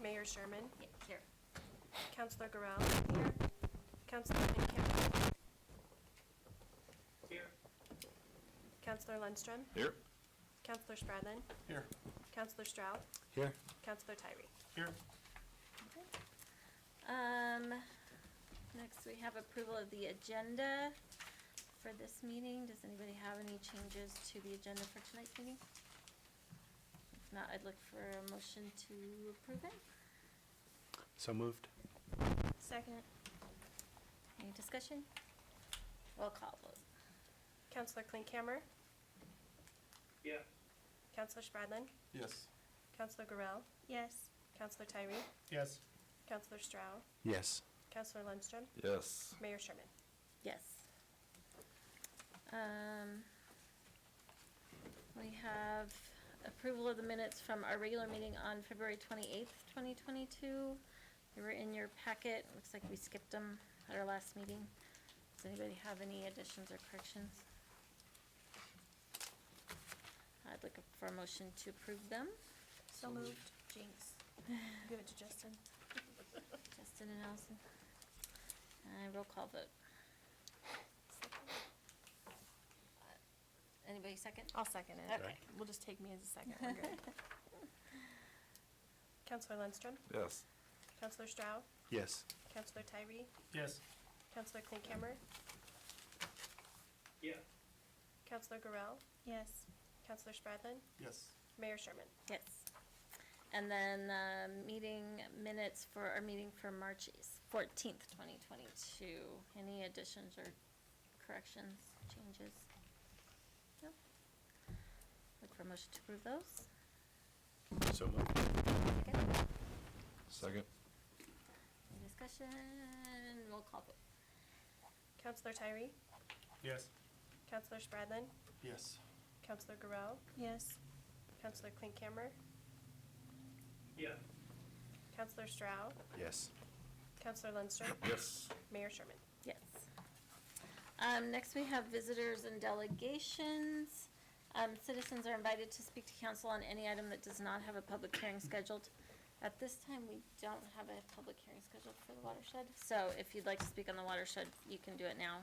Mayor Sherman. Here. Councilor Garrell. Here. Councilor Camp. Here. Councilor Lundstrom. Here. Councilor Spradlin. Here. Councilor Stroud. Here. Councilor Tyree. Here. Next we have approval of the agenda for this meeting. Does anybody have any changes to the agenda for tonight's meeting? If not, I'd look for a motion to approve it. So moved. Second. Any discussion? Roll call vote. Councilor Klinkhammer. Yes. Councilor Spradlin. Yes. Councilor Garrell. Yes. Councilor Tyree. Yes. Councilor Stroud. Yes. Councilor Lundstrom. Yes. Mayor Sherman. Yes. We have approval of the minutes from our regular meeting on February 28th, 2022. They were in your packet. Looks like we skipped them at our last meeting. Does anybody have any additions or corrections? I'd look for a motion to approve them. So moved. Jinx. Give it to Justin. Justin and Allison. Roll call vote. Anybody second? I'll second it. Okay. We'll just take me as a second. We're good. Councilor Lundstrom. Yes. Councilor Stroud. Yes. Councilor Tyree. Yes. Councilor Klinkhammer. Yes. Councilor Garrell. Yes. Councilor Spradlin. Yes. Mayor Sherman. Yes. And then meeting minutes for our meeting for March 14th, 2022. Any additions or corrections, changes? No? Look for a motion to approve those. So moved. Second. Second. Any discussion? Roll call vote. Councilor Tyree. Yes. Councilor Spradlin. Yes. Councilor Garrell. Yes. Councilor Klinkhammer. Yes. Councilor Stroud. Yes. Councilor Lundstrom. Yes. Mayor Sherman. Yes. Next we have visitors and delegations. Citizens are invited to speak to council on any item that does not have a public hearing scheduled. At this time, we don't have a public hearing scheduled for the watershed. So if you'd like to speak on the watershed, you can do it now.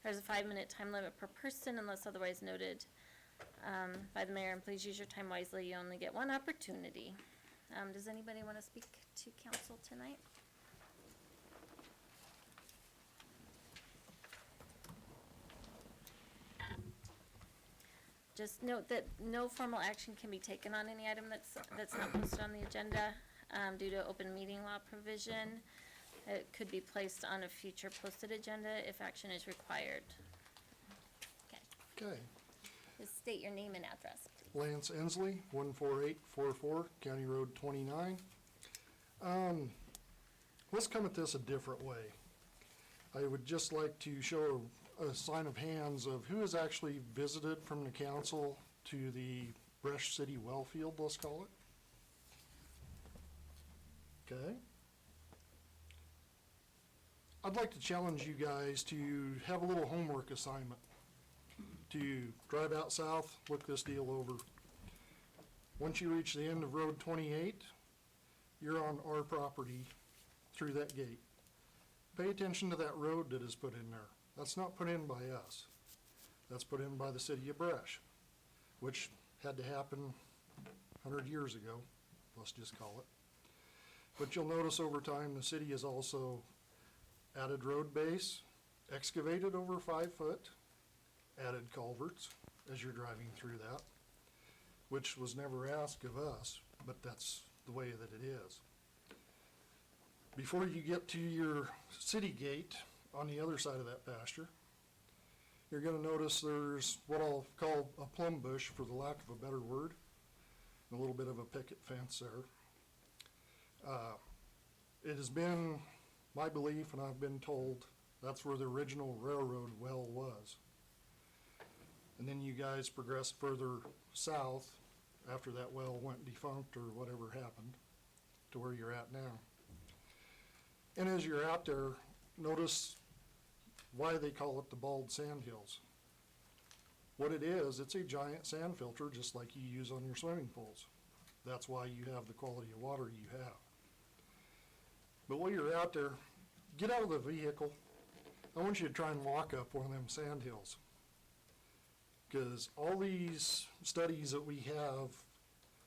There's a 5-minute time limit per person unless otherwise noted by the mayor, and please use your time wisely. You only get one opportunity. Does anybody want to speak to council tonight? Just note that no formal action can be taken on any item that's not posted on the agenda due to open meeting law provision. It could be placed on a future posted agenda if action is required. Okay. Just state your name and address, please. Lance Ensley, 14844, County Road 29. Let's come at this a different way. I would just like to show a sign of hands of who has actually visited from the council to the Bresh City well field, let's call it. Okay. I'd like to challenge you guys to have a little homework assignment. To drive out south, look this deal over. Once you reach the end of Road 28, you're on our property through that gate. Pay attention to that road that is put in there. That's not put in by us. That's put in by the city of Bresh, which had to happen 100 years ago, let's just call it. But you'll notice over time the city has also added road base, excavated over 5 foot, added culverts as you're driving through that, which was never asked of us, but that's the way that it is. Before you get to your city gate on the other side of that pasture, you're going to notice there's what I'll call a plum bush, for the lack of a better word, and a little bit of a picket fence there. It has been my belief, and I've been told, that's where the original railroad well was. And then you guys progress further south after that well went defunct or whatever happened to where you're at now. And as you're out there, notice why they call it the Bald Sand Hills. What it is, it's a giant sand filter just like you use on your swimming pools. That's why you have the quality of water you have. But while you're out there, get out of the vehicle. I want you to try and walk up one of them sand hills. Because all these studies that we have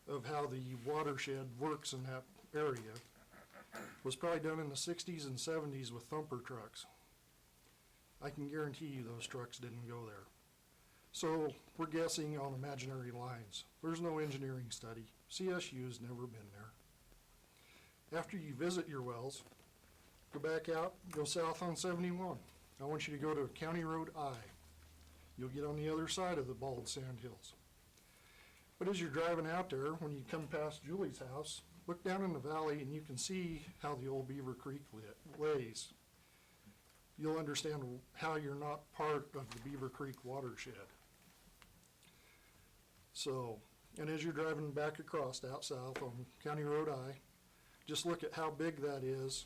of how the watershed works in that area was probably done in the 60s and 70s with thumper trucks. I can guarantee you those trucks didn't go there. So we're guessing on imaginary lines. There's no engineering study. CSU's never been there. After you visit your wells, go back out, go south on 71. I want you to go to County Road I. You'll get on the other side of the bald sand hills. But as you're driving out there, when you come past Julie's house, look down in the valley and you can see how the old Beaver Creek lays. You'll understand how you're not part of the Beaver Creek watershed. So, and as you're driving back across out south on County Road I, just look at how big that is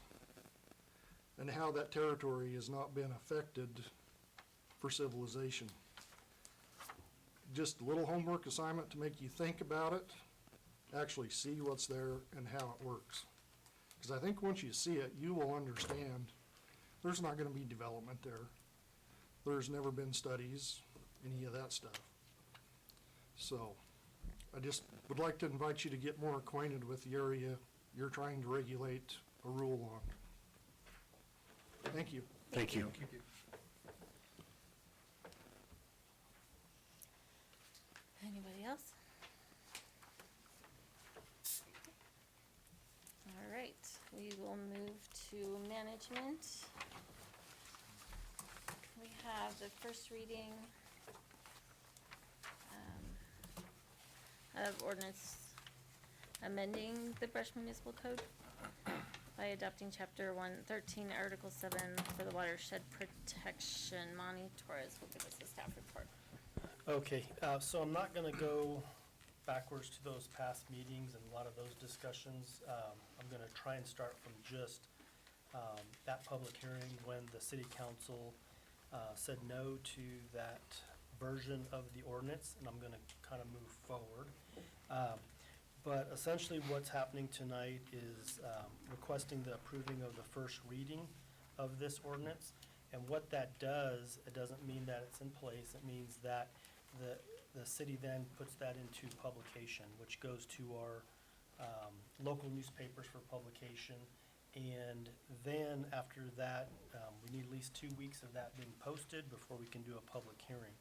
and how that territory has not been affected for civilization. Just a little homework assignment to make you think about it, actually see what's there and how it works. Because I think once you see it, you will understand there's not going to be development there. There's never been studies, any of that stuff. So I just would like to invite you to get more acquainted with the area you're trying to regulate a rule on. Thank you. Thank you. Anybody else? All right, we will move to management. We have the first reading of ordinance amending the Brush Municipal Code by adopting Chapter 113, Article 7 for the watershed protection. Monty Torres will give us a staff report. Okay, so I'm not gonna go backwards to those past meetings and a lot of those discussions. I'm gonna try and start from just that public hearing when the city council said no to that version of the ordinance, and I'm gonna kind of move forward. But essentially what's happening tonight is requesting the approving of the first reading of this ordinance. And what that does, it doesn't mean that it's in place, it means that the city then puts that into publication, which goes to our local newspapers for publication. And then after that, we need at least 2 weeks of that being posted before we can do a public hearing.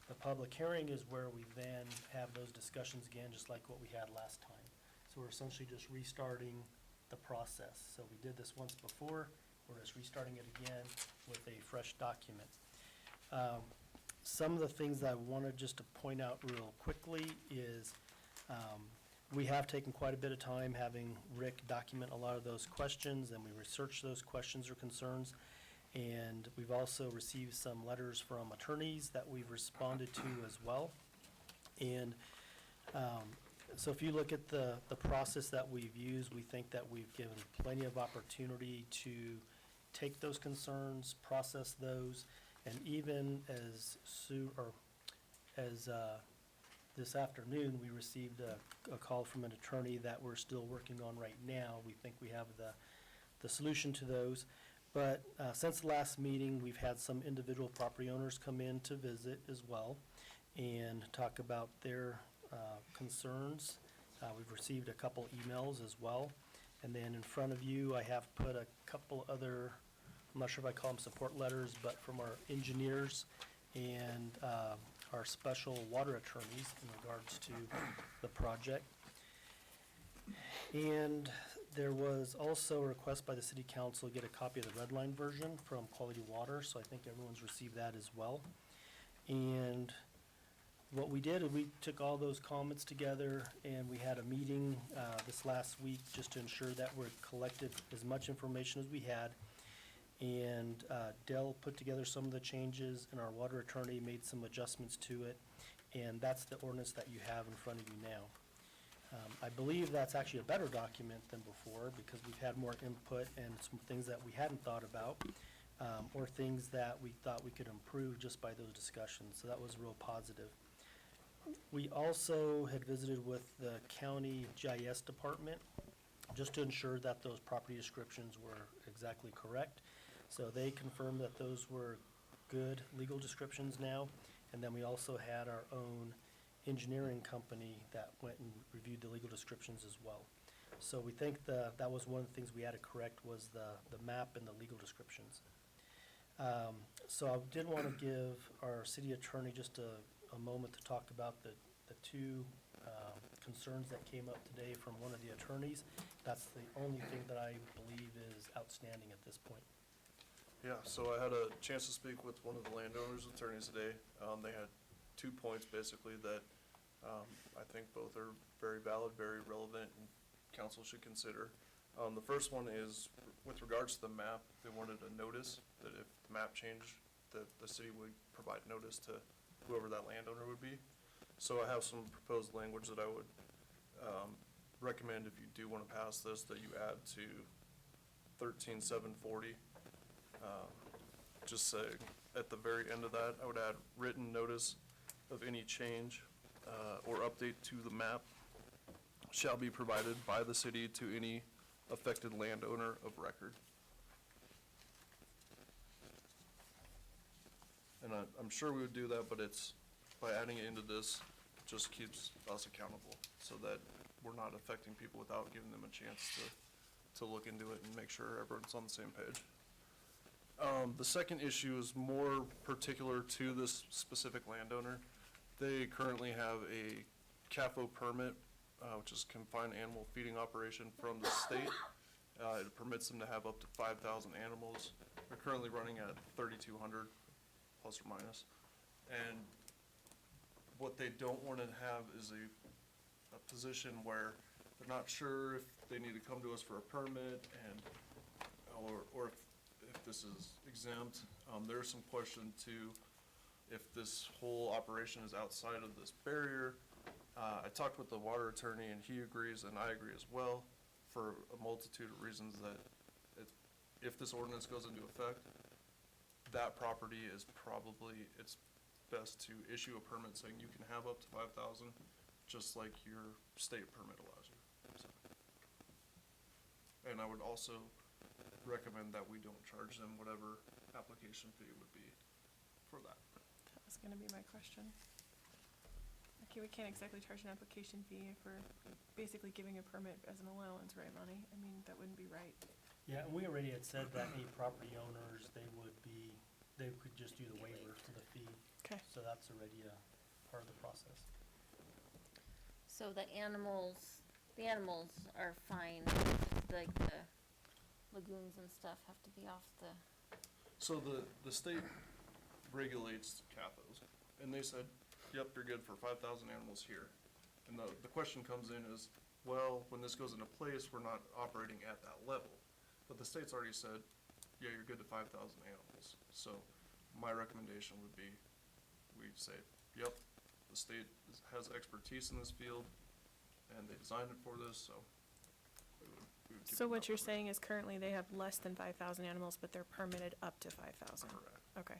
The public hearing is where we then have those discussions again, just like what we had last time. So we're essentially just restarting the process. So we did this once before, we're just restarting it again with a fresh document. Some of the things that I wanted just to point out real quickly is we have taken quite a bit of time having Rick document a lot of those questions, and we researched those questions or concerns. And we've also received some letters from attorneys that we've responded to as well. And so if you look at the process that we've used, we think that we've given plenty of opportunity to take those concerns, process those, and even as this afternoon, we received a call from an attorney that we're still working on right now. We think we have the solution to those. But since the last meeting, we've had some individual property owners come in to visit as well and talk about their concerns. We've received a couple emails as well. And then in front of you, I have put a couple other, I'm not sure if I call them support letters, but from our engineers and our special water attorneys in regards to the project. And there was also a request by the city council to get a copy of the red line version from Quality Water, so I think everyone's received that as well. And what we did is we took all those comments together and we had a meeting this last week just to ensure that we collected as much information as we had. And Dell put together some of the changes and our water attorney made some adjustments to it. And that's the ordinance that you have in front of you now. I believe that's actually a better document than before because we've had more input and some things that we hadn't thought about or things that we thought we could improve just by those discussions. So that was real positive. We also had visited with the county GIS department, just to ensure that those property descriptions were exactly correct. So they confirmed that those were good legal descriptions now. And then we also had our own engineering company that went and reviewed the legal descriptions as well. So we think that was one of the things we had to correct was the map and the legal descriptions. So I did want to give our city attorney just a moment to talk about the two concerns that came up today from one of the attorneys. That's the only thing that I believe is outstanding at this point. Yeah, so I had a chance to speak with one of the landowners' attorneys today. They had 2 points basically that I think both are very valid, very relevant, and council should consider. The first one is with regards to the map, they wanted a notice that if the map changed, that the city would provide notice to whoever that landowner would be. So I have some proposed language that I would recommend if you do want to pass this, that you add to 13.740. Just say at the very end of that, I would add written notice of any change or update to the map shall be provided by the city to any affected landowner of record. And I'm sure we would do that, but it's, by adding it into this, just keeps us accountable so that we're not affecting people without giving them a chance to look into it and make sure everyone's on the same page. The second issue is more particular to this specific landowner. They currently have a CAFO permit, which is confined animal feeding operation from the state. It permits them to have up to 5,000 animals. They're currently running at 3,200 plus or minus. And what they don't want to have is a position where they're not sure if they need to come to us for a permit and or if this is exempt. There's some question too if this whole operation is outside of this barrier. I talked with the water attorney and he agrees and I agree as well for a multitude of reasons that if this ordinance goes into effect, that property is probably, it's best to issue a permit saying you can have up to 5,000, just like your state permit allows you. So. And I would also recommend that we don't charge them whatever application fee would be for that. That was gonna be my question. Okay, we can't exactly charge an application fee if we're basically giving a permit as an allowance, right, Monty? I mean, that wouldn't be right. Yeah, and we already had said that any property owners, they could just do the waiver for the fee. Okay. So that's already a part of the process. So the animals are fine, like the lagoons and stuff have to be off the, So the state regulates CAFOs, and they said, yep, you're good for 5,000 animals here. And the question comes in is, well, when this goes into place, we're not operating at that level. But the state's already said, yeah, you're good to 5,000 animals. So my recommendation would be, we say, yep, the state has expertise in this field, and they designed it for this, so we would keep So them what that you're way. saying is currently they have less than 5,000 animals, but they're permitted up to 5,000? Correct. Okay.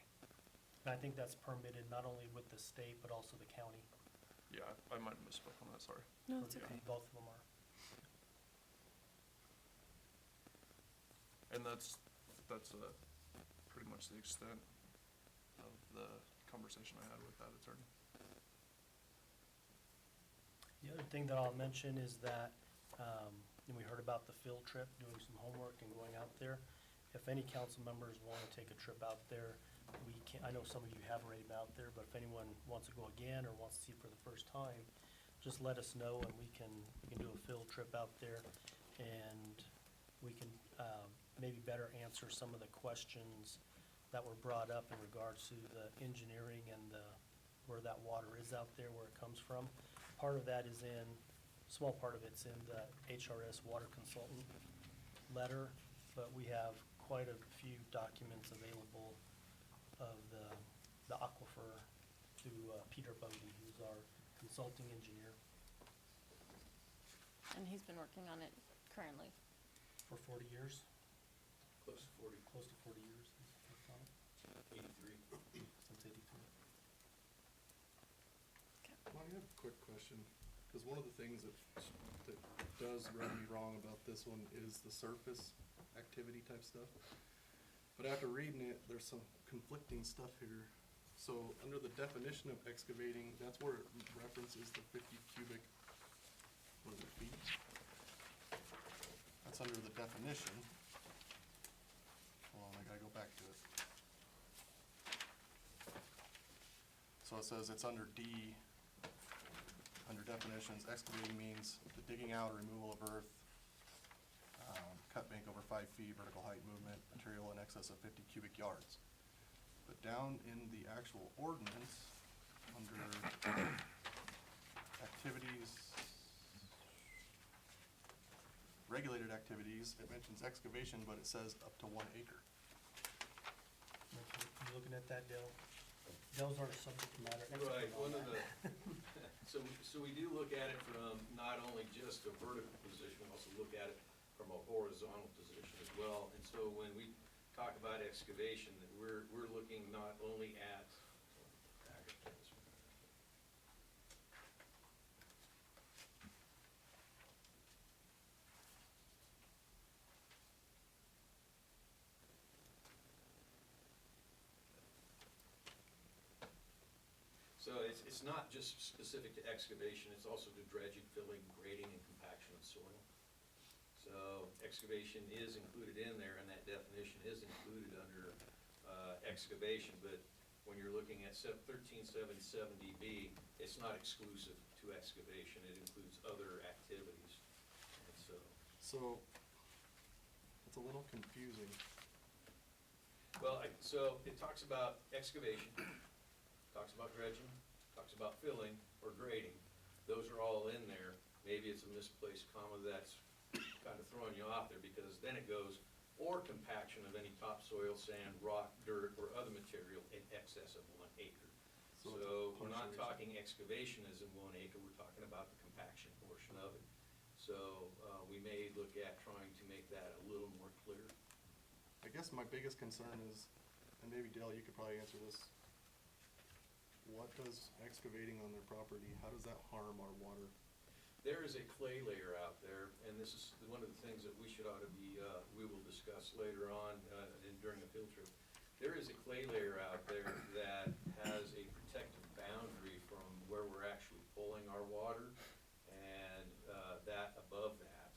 And I think that's permitted not only with the state, but also the county. Yeah, I might have misspoke on that, sorry. No, it's Yeah, okay. both of them are. And that's pretty much the extent of the conversation I had with that attorney. The other thing that I'll mention is that, and we heard about the field trip, doing some homework and going out there. If any council members want to take a trip out there, I know some of you have already been out there, but if anyone wants to go again or wants to see it for the first time, just let us know and we can do a field trip out there and we can, maybe better answer some of the questions that were brought up in regards to the engineering and where that water is out there, where it comes from. Part of that is small part of it's in the HRS water consultant letter, but we have quite a few documents available of the aquifer through Peter Bodie, who's our consulting engineer and he's been working on it currently. for 40 years. Close to 40, Close to 40 years he's worked on it, 83. since '83. Monty, I have a quick question, because one of the things that does rub me wrong about this one is the surface activity type stuff. But after reading it, there's some conflicting stuff here. So under the definition of excavating, that's where it references the 50 cubic, what is it, feet? That's under the definition. Hold on, I gotta go back to it. So it says it's under D, under definitions, excavating means the digging out or removal of earth, cut bank over 5 feet, vertical height movement, material in excess of 50 cubic yards. But down in the actual ordinance, under activities, regulated activities, it mentions excavation, but it says up to 1 acre. You looking at that, Dale? Dale's our subject matter expert Right, on one of that. the, so we do look at it from not only just a vertical position, we also look at it from a horizontal position as well. And so when we talk about excavation, that we're looking not only at, so it's not just specific to excavation, it's also to dredging, filling, grading, and compaction of soil. So excavation is included in there, and that definition is included under excavation, but when you're looking at 13770B, it's not exclusive to excavation, it includes other activities. And So, it's a little confusing. well, so it talks about excavation, talks about dredging, talks about filling or grading. Those are all in there. Maybe it's a misplaced comma that's kind of throwing you off there, because then it goes, or compaction of any topsoil, sand, rock, dirt, or other material in excess of 1 acre. So So it's we're not punctuation. talking excavation as in 1 acre, we're talking about the compaction portion of it. So we may look at trying to make that a little more clear. I guess my biggest concern is, and maybe Dale, you could probably answer this. What does excavating on their property, how does that harm our water? There is a clay layer out there, and this is one of the things that we ought to be, we will discuss later on during the field trip. There is a clay layer out there that has a protective boundary from where we're actually pulling our water, and that above that,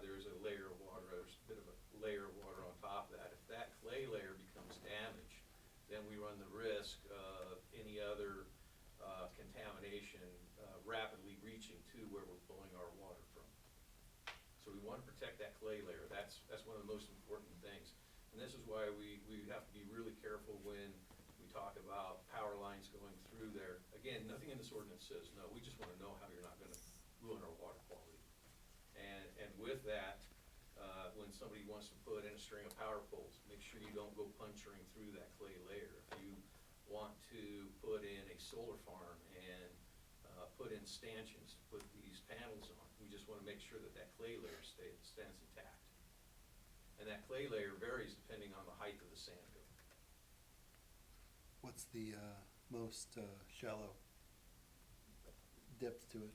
there's a layer of water, there's a bit of a layer of water on top of that. If that clay layer becomes damaged, then we run the risk of any other contamination rapidly reaching to where we're pulling our water from. So we want to protect that clay layer. That's one of the most important things. And this is why we have to be really careful when we talk about power lines going through there. Again, nothing in this ordinance says no. We just want to know how you're not going to ruin our water quality. And with that, when somebody wants to put in a string of power poles, make sure you don't go puncturing through that clay layer. If you want to put in a solar farm and put in stanchions to put these panels on, we just want to make sure that that clay layer stands intact. And that clay layer varies depending on the height of the sand dune. What's the most shallow depth to it?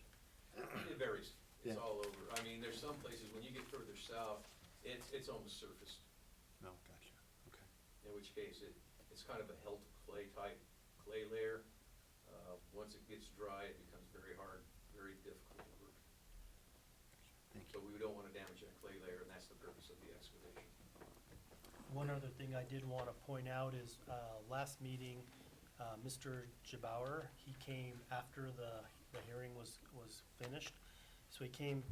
It varies. It's Yeah. all over. I mean, there's some places, when you get further south, it's almost surfaced, No, gotcha, okay. in which case it's kind of a held clay type clay layer. Once it gets dry, it becomes very hard, very difficult to work. Thank So you. we don't want to damage that clay layer, and that's the purpose of the excavation. One other thing I did want to point out is, last meeting, Mr. Jabauer, he came after the hearing was finished. So he came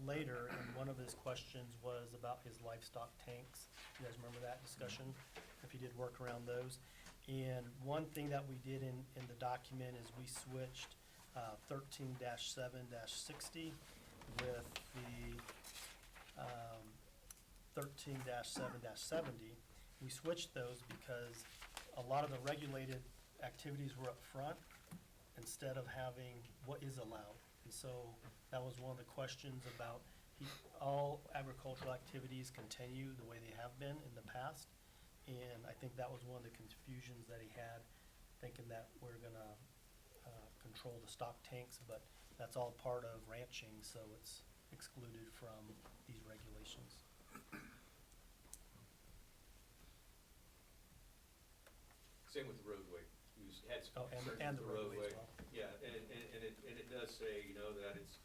later, and one of his questions was about his livestock tanks. You guys remember that discussion? If he did work around those. And one thing that we did in the document is we switched 13-7-60 with the 13-7-70. We switched those because a lot of the regulated activities were up front instead of having what is allowed. And so that was one of the questions about, all agricultural activities continue the way they have been in the past. And I think that was one of the confusions that he had, thinking that we're gonna control the stock tanks, but that's all part of ranching, so it's excluded from these regulations. Same with the roadway. We had some Oh, concerns and with the roadway as well. Yeah, and it does say, you know, that it's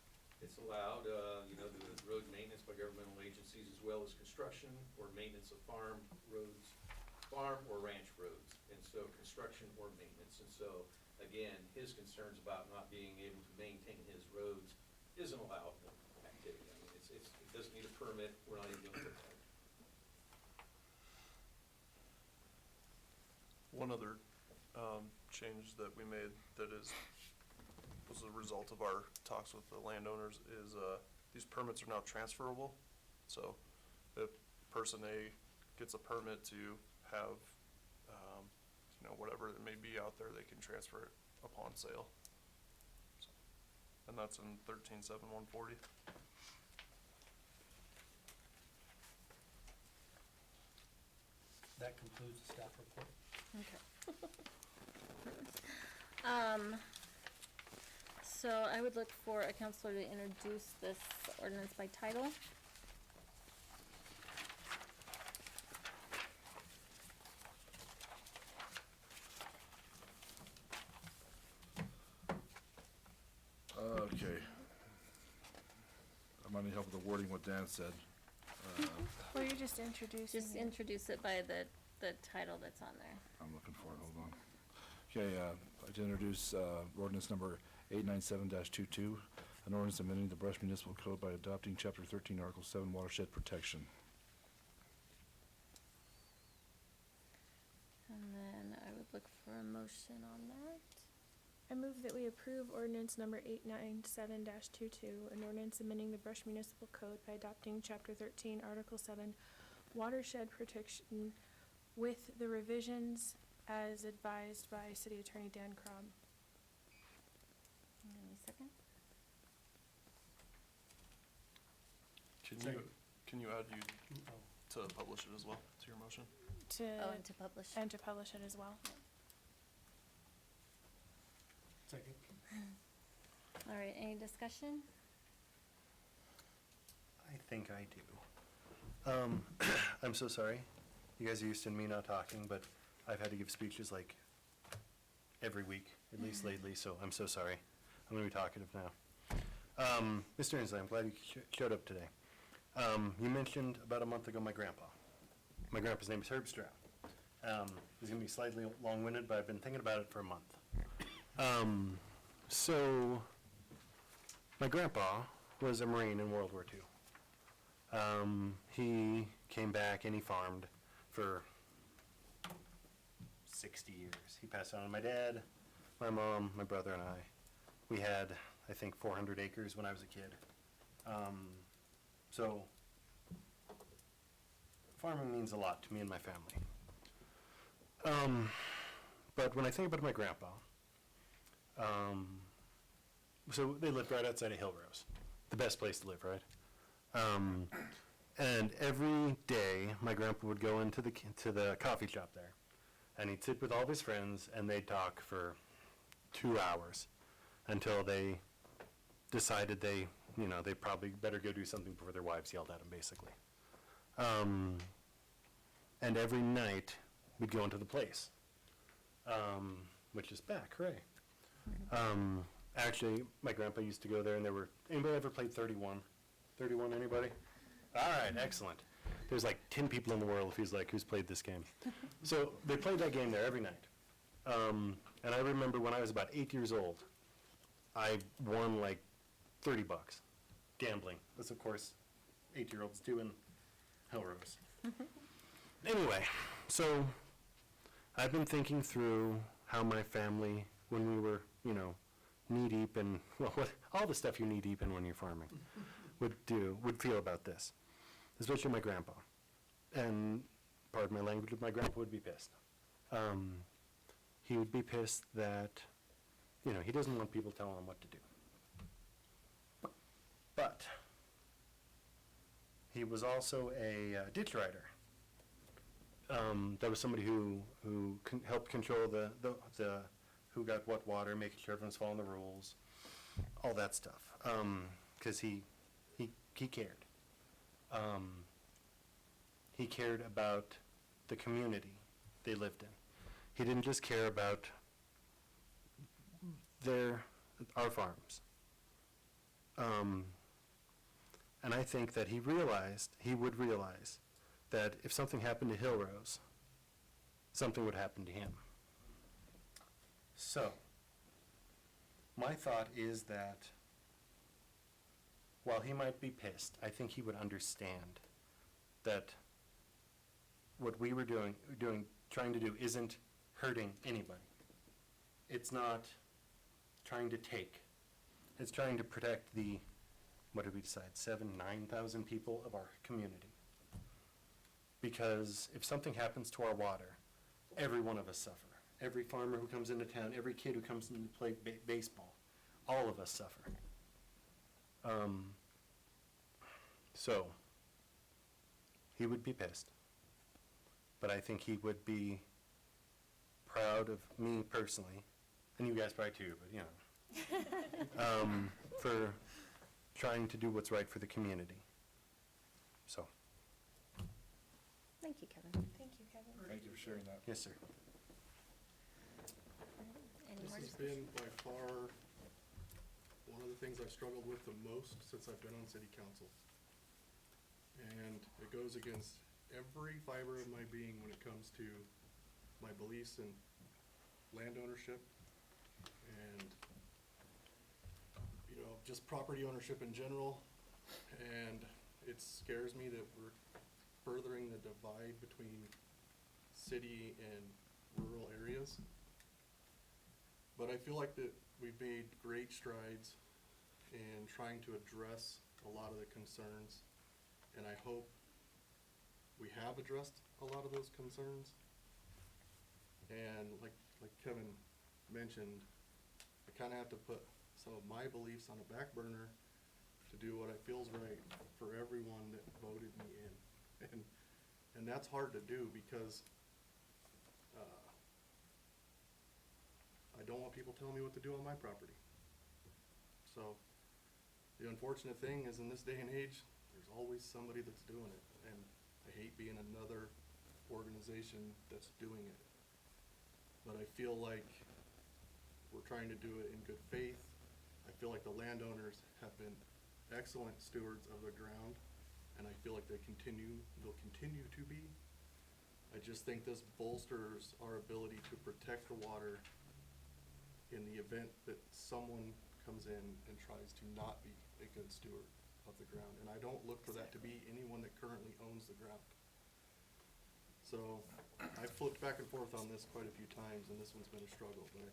allowed, you know, the road maintenance by governmental agencies as well as construction or maintenance of farm roads, farm or ranch roads. And so construction or maintenance. And so, again, his concerns about not being able to maintain his roads isn't allowable activity. I mean, it doesn't need a permit. We're not even gonna put that. One other change that we made that was a result of our talks with the landowners is these permits are now transferable. So if person A gets a permit to have, you know, whatever it may be out there, they can transfer it upon sale. So, and that's in 13.7.140. That concludes the staff report. Okay. So I would look for a counselor to introduce this ordinance by title. Okay. I might need help with the wording, what Dan said. Well, you're just introducing Just it. introduce it by the title that's on there. I'm looking for it, hold on. Okay, I'd like to introduce ordinance number 897-22, an ordinance amending the Brush Municipal Code by adopting Chapter 13, Article 7, Watershed Protection. And then I would look for a motion on that. I move that we approve ordinance number 897-22, an ordinance amending the Brush Municipal Code by adopting Chapter 13, Article 7, Watershed Protection with the revisions as advised by City Attorney Dan Crabb. Any second? Can you add Oh. to publish it as well to your motion? Oh, and to publish. And to publish it as well. Second. All right, any discussion? I think I do. I'm so sorry. You guys are used to me not talking, but I've had to give speeches like every week, at least lately, so I'm so sorry. I'm gonna be talkative now. Mr. Inslee, I'm glad you showed up today. You mentioned about a month ago my grandpa. My grandpa's name is Herb Stroud. He's gonna be slightly long-winded, but I've been thinking about it for a month. So, my grandpa was a Marine in World War II. He came back and he farmed for 60 years. He passed on to my dad, my mom, my brother, and I. We had, I think, 400 acres when I was a kid. So, farming means a lot to me and my family. But when I think about my grandpa, so they lived right outside of Hillrose, the best place to live, right? And every day, my grandpa would go into the coffee shop there, and he'd sit with all of his friends, and they'd talk for 2 hours until they decided they probably better go do something before their wives yelled at them, basically. And every night, we'd go into the place, which is back, hooray. Actually, my grandpa used to go there, and anybody ever played 31? 31, anybody? All right, excellent. There's like 10 people in the world, who's played this game. So they played that game there every night. And I remember when I was about 8 years old, I won like $30 gambling. That's, of course, 8-year-olds do in Hillrose. Anyway, so I've been thinking through how my family, when we were, knee-deep in, all the stuff you're knee-deep in when you're farming, would feel about this, especially my grandpa. And, pardon my language, my grandpa would be pissed. He would be pissed that, he doesn't want people telling him what to do. But he was also a ditch rider. That was somebody who helped control who got what water, making sure everyone's following the rules, all that stuff. 'Cause he cared. He cared about the community they lived in. He didn't just care about our farms. And I think that he would realize that if something happened to Hill Rose, something would happen to him. So, my thought is that while he might be pissed, I think he would understand that what we were trying to do isn't hurting anybody. It's not trying to take. It's trying to protect the, what did we decide, 9,000 people of our community. Because if something happens to our water, every one of us suffer. Every farmer who comes into town, every kid who comes in to play baseball, all of us suffer. So, he would be pissed. But I think he would be proud of me personally, and you guys probably too, but you know, for trying to do what's right for the community. So, Thank you, Kevin. Thank you, Kevin. Thank you for sharing that. yes, sir. Any This more has discussion? been by far one of the things I've struggled with the most since I've been on city council. And it goes against every fiber of my being when it comes to my beliefs in land ownership and, you know, just property ownership in general. And it scares me that we're furthering the divide between city and rural areas. But I feel like that we've made great strides in trying to address a lot of the concerns. And I hope we have addressed a lot of those concerns. And like Kevin mentioned, I kind of have to put some of my beliefs on a back burner to do what I feel's right for everyone that voted me in. And that's hard to do because I don't want people telling me what to do on my property. So the unfortunate thing is in this day and age, there's always somebody that's doing it. And I hate being another organization that's doing it. But I feel like we're trying to do it in good faith. I feel like the landowners have been excellent stewards of the ground, and I feel like they'll continue to be. I just think this bolsters our ability to protect the water in the event that someone comes in and tries to not be a good steward of the ground. And I don't look for that to be anyone that currently owns the ground. So I've flipped back and forth on this quite a few times, and this one's been a struggle, but I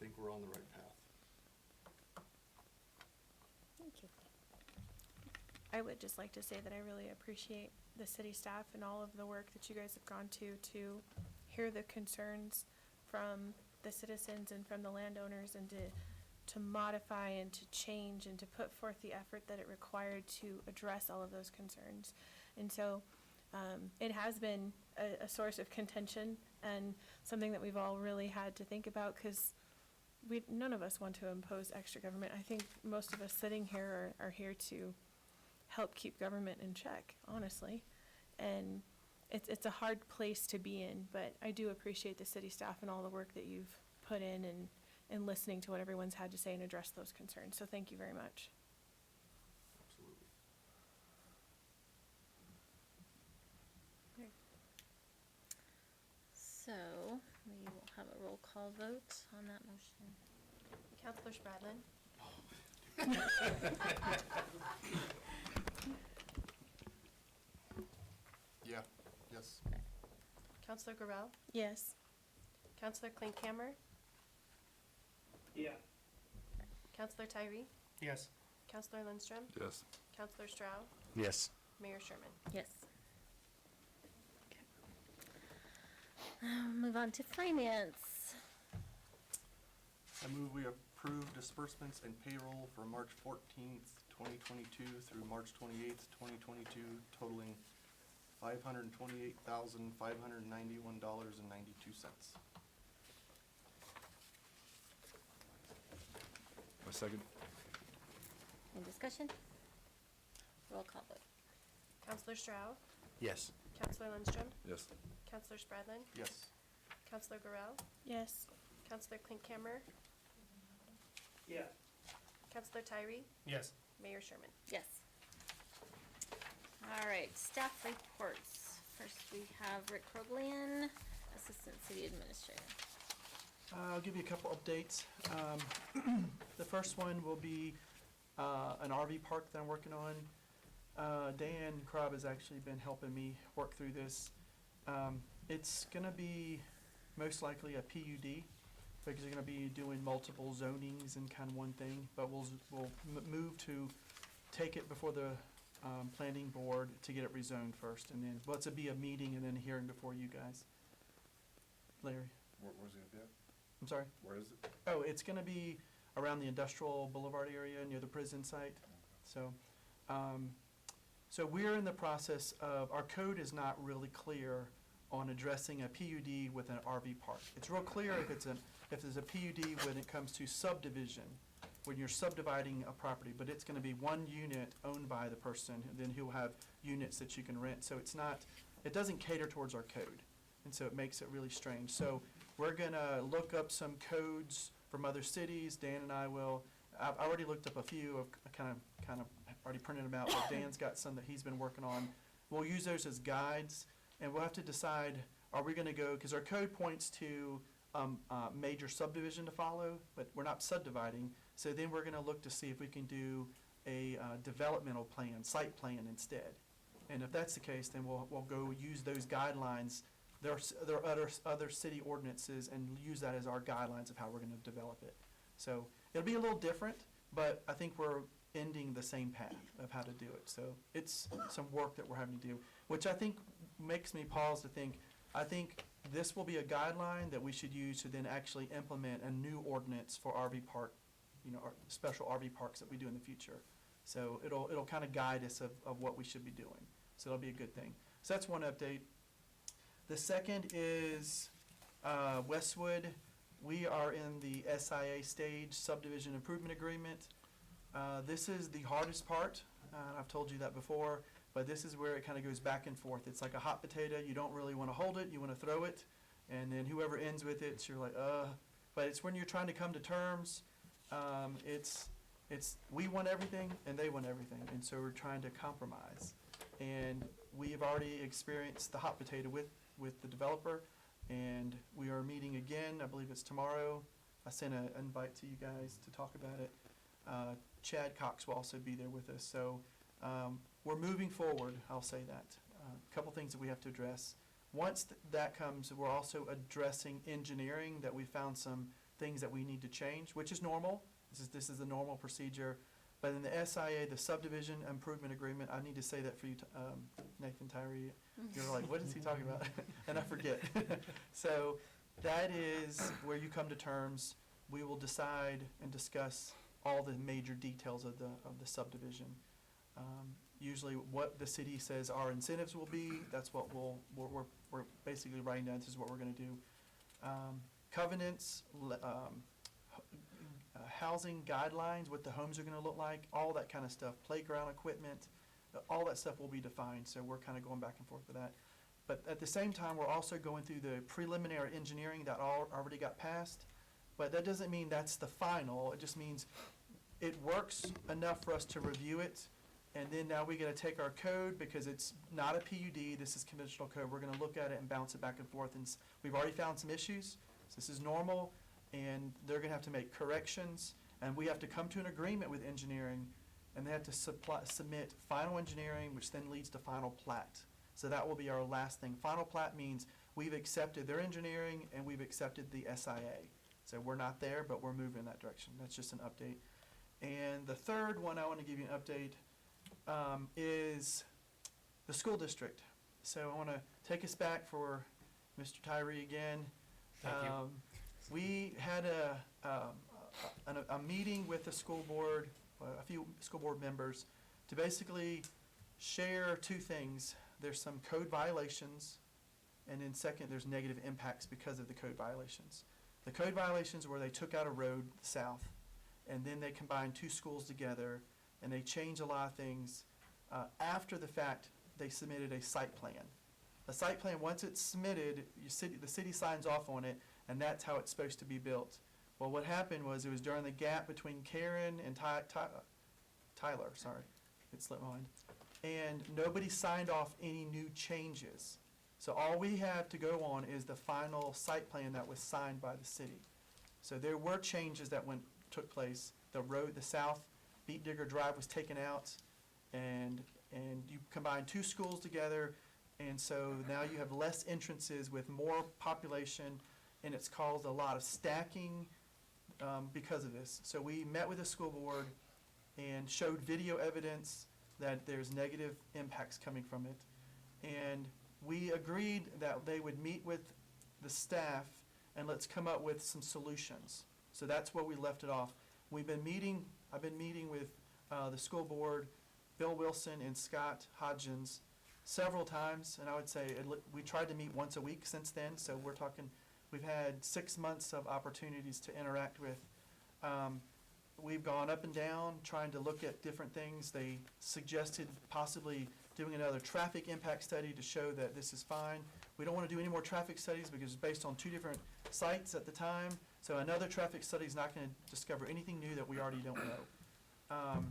think we're on the right path. Thank you. I would just like to say that I really appreciate the city staff and all of the work that you guys have gone to hear the concerns from the citizens and from the landowners, and to modify and to change and to put forth the effort that it required to address all of those concerns. And so it has been a source of contention and something that we've all really had to think about, because none of us want to impose extra government. I think most of us sitting here are here to help keep government in check, honestly. And it's a hard place to be in, but I do appreciate the city staff and all the work that you've put in and listening to what everyone's had to say and address those concerns. So thank you very much. Absolutely. So, we will have a roll call vote on that motion. Counselor Spradlin? Yeah, yes. Counselor Gorell? Yes. Counselor Klinkhammer? Yeah. Counselor Tyree? Yes. Counselor Lindstrom? Yes. Counselor Stroud? Yes. Mayor Sherman? Yes. Move on to finance. I move we approve disbursements and payroll for March 14th, 2022 through March 28th, 2022, totaling $528,591.92. Second. Any discussion? Roll call vote. Counselor Strauss, Yes. Counselor Lindstrom, Yes. Counselor Spradlin, Yes. Counselor Garrell, Yes. Counselor Klinkhammer, yes, Counselor Tyree, Yes. Mayor Sherman. Yes. All right, staff reports. First, we have Rick Kroglian, Assistant City Administrator. I'll give you a couple updates. The first one will be an RV park that I'm working on. Dan Krob has actually been helping me work through this. It's gonna be most likely a PUD, because you're gonna be doing multiple zonings in kind of one thing, but we'll move to take it before the planning board to get it rezoned first, and then, well, it's be a meeting and then a hearing before you guys. Larry, Where's it gonna be at? I'm sorry? Where is it? Oh, it's gonna be around the industrial boulevard area near the prison site. So, so we're in the process of, our code is not really clear on addressing a PUD with an RV park. It's real clear if there's a PUD when it comes to subdivision, when you're subdividing a property, but it's gonna be one unit owned by the person, and then he'll have units that you can rent. So it's not, it doesn't cater towards our code, and so it makes it really strange. So we're gonna look up some codes from other cities. Dan and I will. I've already looked up a few. I've kind of already printed them out, but Dan's got some that he's been working on. We'll use those as guides, and we'll have to decide, are we gonna go, because our code points to major subdivision to follow, but we're not subdividing. So then we're gonna look to see if we can do a developmental plan, site plan instead. And if that's the case, then we'll go use those guidelines. There are other city ordinances, and use that as our guidelines of how we're gonna develop it. So it'll be a little different, but I think we're ending the same path of how to do it. So it's some work that we're having to do, which I think makes me pause to think, I think this will be a guideline that we should use to then actually implement a new ordinance for RV park, our special RV parks that we do in the future. So it'll kind of guide us of what we should be doing. So it'll be a good thing. So that's one update. The second is Westwood. We are in the SIA stage, subdivision improvement agreement. This is the hardest part. I've told you that before, but this is where it kind of goes back and forth. It's like a hot potato. You don't really want to hold it. You want to throw it. And then whoever ends with it, you're like, But it's when you're trying to come to terms. We want everything and they want everything. And so we're trying to compromise. And we've already experienced the hot potato with the developer. And we are meeting again, I believe it's tomorrow. I sent an invite to you guys to talk about it. Chad Cox will also be there with us. So we're moving forward, I'll say that. A couple things that we have to address. Once that comes, we're also addressing engineering, that we found some things that we need to change, which is normal. This is a normal procedure. But in the SIA, the subdivision improvement agreement, I need to say that for you, Nathan Tyree. You're like, what is he talking about? And I forget. So that is where you come to terms. We will decide and discuss all the major details of the subdivision. Usually what the city says our incentives will be, that's what we're basically writing down. This is what we're going to do. Covenants, housing guidelines, what the homes are going to look like, all that kind of stuff, playground equipment, all that stuff will be defined. So we're kind of going back and forth with that. But at the same time, we're also going through the preliminary engineering that already got passed. But that doesn't mean that's the final. It just means it works enough for us to review it. And then now we got to take our code, because it's not a PUD, this is conventional code. We're going to look at it and bounce it back and forth. And we've already found some issues. So this is normal, and they're going to have to make corrections. And we have to come to an agreement with engineering, and they have to submit final engineering, which then leads to final plat. So that will be our last thing. Final plat means we've accepted their engineering and we've accepted the SIA. So we're not there, but we're moving in that direction. That's just an update. And the third one I want to give you an update is the school district. So I want to take us back for Mr. Tyree again. Thank you. We had a meeting with the school board, a few school board members, to basically share two things. There's some code violations, and then second, there's negative impacts because of the code violations. The code violations were they took out a road south, and then they combine two schools together, and they change a lot of things. After the fact, they submitted a site plan. A site plan, once it's submitted, the city signs off on it, and that's how it's supposed to be built. Well, what happened was it was during the gap between Karen and Tyler, sorry, it slipped my mind, and nobody signed off any new changes. So all we have to go on is the final site plan that was signed by the city. So there were changes that took place. The road, the South Beet Digger Drive was taken out, and you combine two schools together, and so now you have less entrances with more population, and it's caused a lot of stacking because of this. So we met with the school board and showed video evidence that there's negative impacts coming from it. And we agreed that they would meet with the staff and let's come up with some solutions. So that's where we left it off. I've been meeting with the school board, Bill Wilson and Scott Hodgins, several times, and I would say we tried to meet once a week since then, so we're talking, we've had 6 months of opportunities to interact with. We've gone up and down trying to look at different things. They suggested possibly doing another traffic impact study to show that this is fine. We don't want to do any more traffic studies because it's based on 2 different sites at the time, so another traffic study is not going to discover anything new that we already don't know.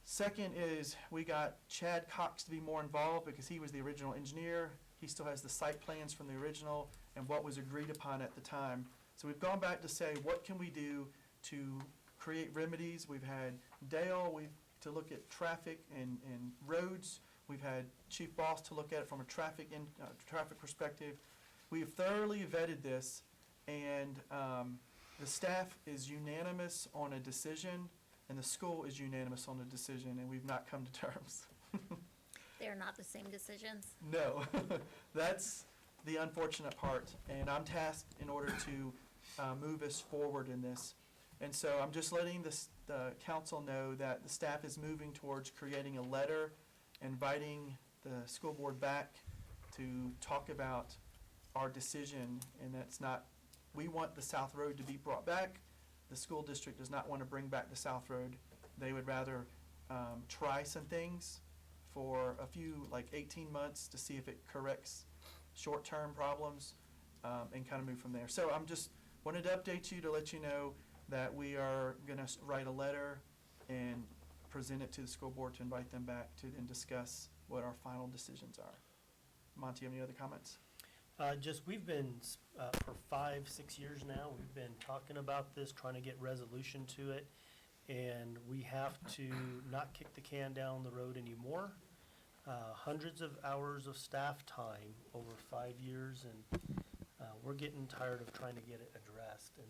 Second is we got Chad Cox to be more involved because he was the original engineer. He still has the site plans from the original and what was agreed upon at the time. So we've gone back to say, what can we do to create remedies? We've had Dale to look at traffic and roads. We've had Chief Boss to look at it from a traffic perspective. We've thoroughly vetted this, and the staff is unanimous on a decision, and the school is unanimous on a decision, and we've not come to terms. They're not the same decisions. No, that's the unfortunate part, and I'm tasked in order to move us forward in this. And so I'm just letting the council know that the staff is moving towards creating a letter, inviting the school board back to talk about our decision, and that's not, we want the South Road to be brought back. The school district does not want to bring back the South Road. They would rather try some things for a few, like 18 months to see if it corrects short-term problems and kind of move from there. So I'm just wanted to update you to let you know that we are going to write a letter and present it to the school board to invite them back to then discuss what our final decisions are. Monty, any other comments? We've been, for 5-6 years now, we've been talking about this, trying to get resolution to it, and we have to not kick the can down the road anymore. Hundreds of hours of staff time over 5 years, and we're getting tired of trying to get it addressed. And,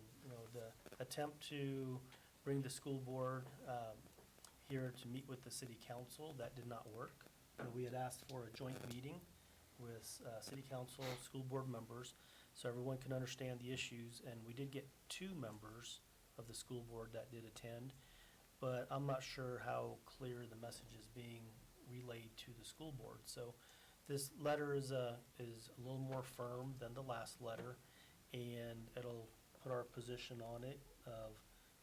the attempt to bring the school board here to meet with the city council, that did not work. We had asked for a joint meeting with city council, school board members, so everyone can understand the issues, and we did get 2 members of the school board that did attend, but I'm not sure how clear the message is being relayed to the school board. So this letter is a little more firm than the last letter, and it'll put our position on it of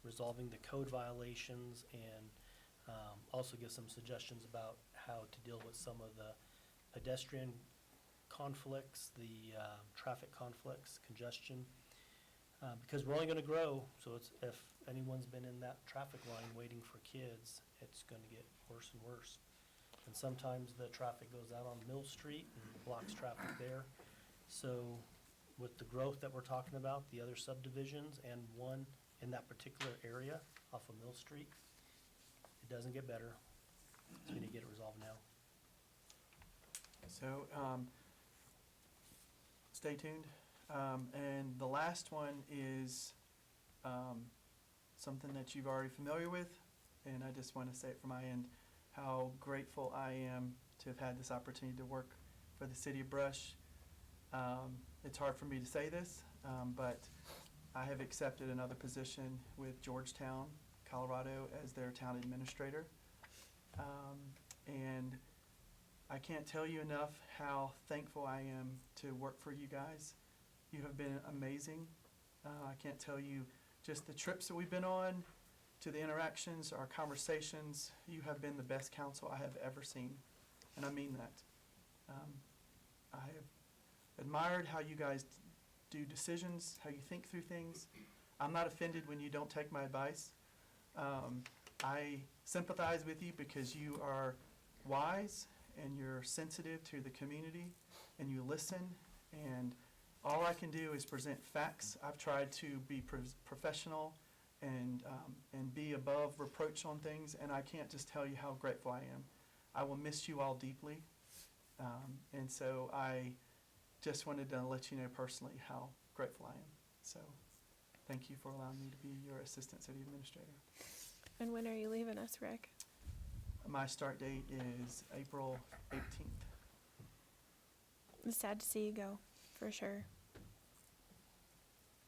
resolving the code violations and also give some suggestions about how to deal with some of the pedestrian conflicts, the traffic conflicts, congestion, because we're only going to grow. So if anyone's been in that traffic line waiting for kids, it's going to get worse and worse. And sometimes the traffic goes out on Mill Street and blocks traffic there. So with the growth that we're talking about, the other subdivisions and one in that particular area off of Mill Street, it doesn't get better. So we need to get it resolved now. So stay tuned. And the last one is something that you've already familiar with, and I just want to say it from my end, how grateful I am to have had this opportunity to work for the city of Brush. It's hard for me to say this, but I have accepted another position with Georgetown, Colorado, as their town administrator. And I can't tell you enough how thankful I am to work for you guys. You have been amazing. I can't tell you just the trips that we've been on, to the interactions, our conversations. You have been the best council I have ever seen, and I mean that. I have admired how you guys do decisions, how you think through things. I'm not offended when you don't take my advice. I sympathize with you because you are wise and you're sensitive to the community and you listen, and all I can do is present facts. I've tried to be professional and be above reproach on things, and I can't just tell you how grateful I am. I will miss you all deeply, and so I just wanted to let you know personally how grateful I am. So thank you for allowing me to be your Assistant City Administrator. And when are you leaving us, Rick? My start date is April 18th. I'm sad to see you go, for sure.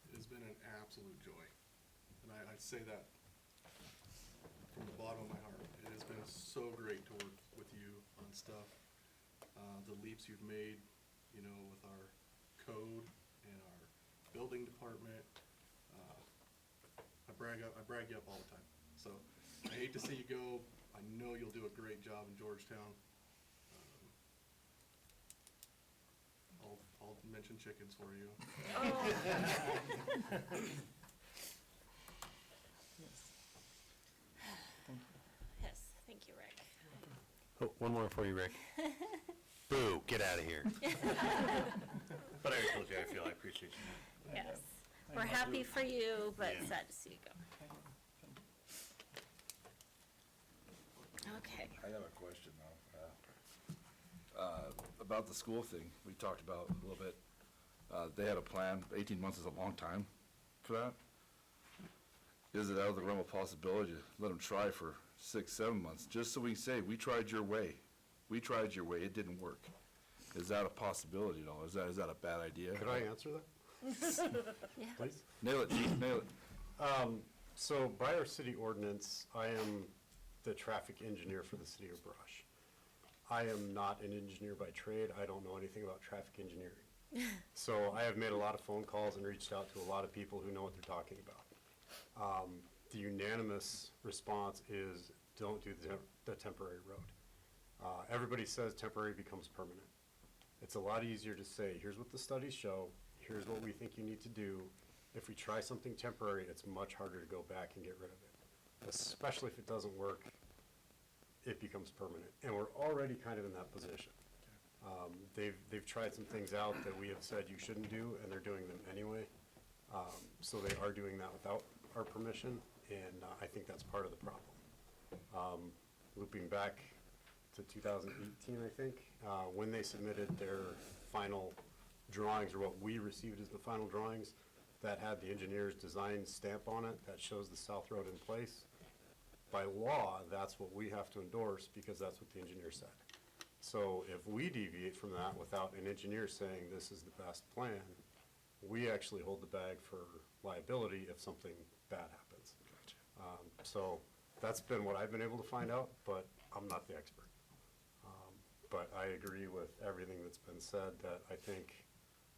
It has been an absolute joy, and I say that from the bottom of my heart. It has been so great to work with you on stuff. The leaps you've made, you know, with our code and our building department. I brag you up all the time. So I hate to see you go. I know you'll do a great job in Georgetown. I'll mention chickens for you. Yes. Thank you. Yes, thank you, Rick. Oh, one more for you, Rick. Boo, get out of here. But I already told you I appreciate you. Yes. We're happy for you, but Yeah. sad to see you go. Okay. I have a question now. About the school thing, we talked about a little bit. They had a plan, 18 months is a long time for that. Is it out of the realm of possibility to let them try for 6, 7 months, just so we can say, we tried your way, it didn't work? Is that a possibility at all? Is that a bad idea? Could I answer that? Yeah. Please? Nail it, Chief, nail it. So by our city ordinance, I am the traffic engineer for the city of Brush. I am not an engineer by trade. I don't know anything about traffic engineering. So I have made a lot of phone calls and reached out to a lot of people who know what they're talking about. The unanimous response is don't do the temporary road. Everybody says temporary becomes permanent. It's a lot easier to say, here's what the studies show, here's what we think you need to do. If we try something temporary, it's much harder to go back and get rid of it. Especially if it doesn't work, it becomes permanent. And we're already kind of in that position. They've tried some things out that we have said you shouldn't do, and they're doing them anyway. So they are doing that without our permission, and I think that's part of the problem. Looping back to 2018, I think, when they submitted their final drawings, or what we received as the final drawings, that had the engineer's design stamp on it, that shows the South Road in place. By law, that's what we have to endorse, because that's what the engineer said. So if we deviate from that without an engineer saying this is the best plan, we actually hold the bag for liability if something bad happens. So that's been what I've been able to find out, but I'm not the expert. But I agree with everything that's been said, that I think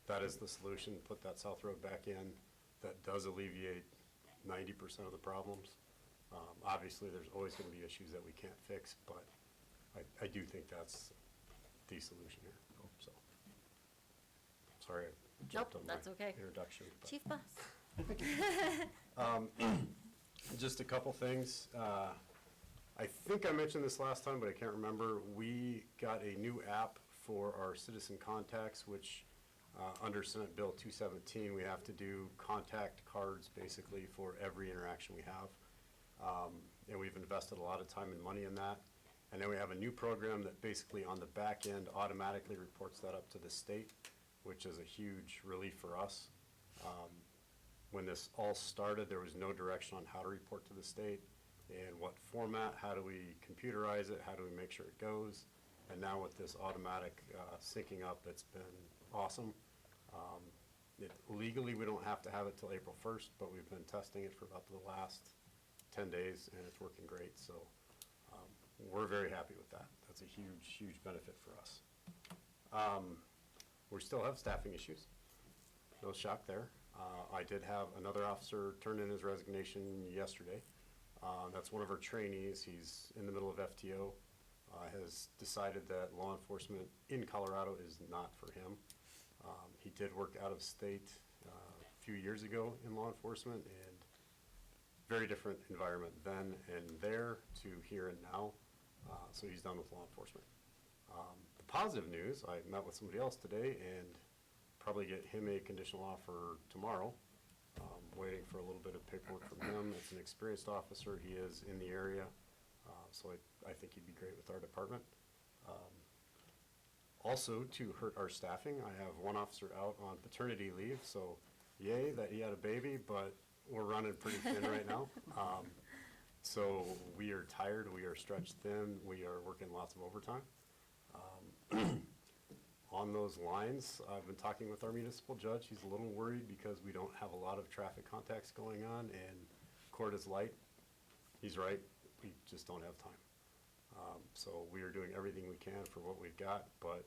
that is the solution, put that South Road back in. That does alleviate 90% of the problems. Obviously, there's always going to be issues that we can't fix, but I do think that's the solution here. So, sorry I jumped on my that's okay. introduction. but- Chief Boss. Just a couple things. I think I mentioned this last time, but I can't remember. We got a new app for our citizen contacts, which under Senate Bill 217, we have to do contact cards basically for every interaction we have. And we've invested a lot of time and money in that. And then we have a new program that basically on the back end automatically reports that up to the state, which is a huge relief for us. When this all started, there was no direction on how to report to the state and what format, how do we computerize it, how do we make sure it goes. And now with this automatic syncing up, it's been awesome. Legally, we don't have to have it till April 1st, but we've been testing it for about the last 10 days, and it's working great. So we're very happy with that. That's a huge, huge benefit for us. We still have staffing issues. No shock there. I did have another officer turn in his resignation yesterday. That's one of our trainees. He's in the middle of FTO. Has decided that law enforcement in Colorado is not for him. He did work out of state a few years ago in law enforcement, and very different environment then and there to here and now. So he's done with law enforcement. The positive news, I met with somebody else today and probably get him a conditional offer tomorrow. Waiting for a little bit of paperwork from him. It's an experienced officer. He is in the area. So I think he'd be great with our department. Also, to hurt our staffing, I have one officer out on paternity leave, so yay that he had a baby, but we're running pretty thin right now. So we are tired, we are stretched thin, we are working lots of overtime. On those lines, I've been talking with our municipal judge. He's a little worried because we don't have a lot of traffic contacts going on and court is light. He's right, we just don't have time. So we are doing everything we can for what we've got, but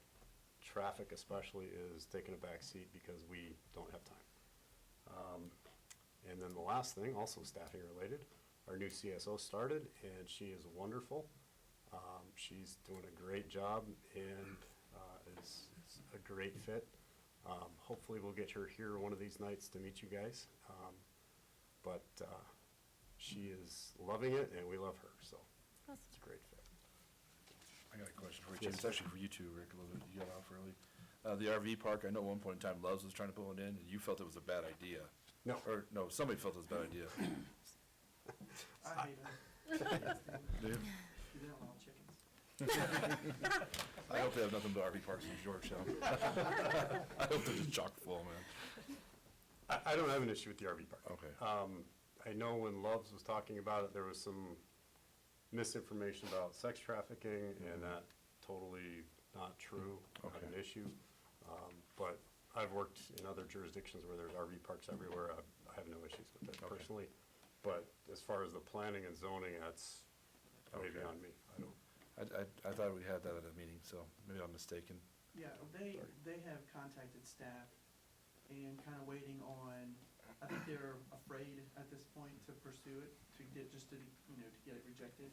traffic especially is taking a back seat because we don't have time. And then the last thing, also staffing related, our new CSO started and she is wonderful. She's doing a great job and is a great fit. Hopefully we'll get her here one of these nights to meet you guys. But she is loving it and we love her, so it's a great fit. I got a question for you, Yes, Jim. It's sir. actually for you too, Rick, a little bit. You got off early. The RV park, I know at one point in time Loves was trying to pull it in, and you felt it was a bad idea. No. Or, no, somebody felt it was a bad idea. I hate it. Dude, You don't allow chickens. I hope they have nothing but RV parks in Georgetown. I hope they're just chock full, man. I don't have an issue with the RV park. Okay. I know when Loves was talking about it, there was some misinformation about sex trafficking, and that totally not true, not an Okay. issue. But I've worked in other jurisdictions where there's RV parks everywhere. I have no issues with it Okay. personally. But as far as the planning and zoning, that's way Okay. beyond me. I don't. I thought we had that at a meeting, so maybe I'm mistaken. Yeah, they have contacted staff and kind of waiting on, I think they're afraid at this point to pursue it, to get it rejected.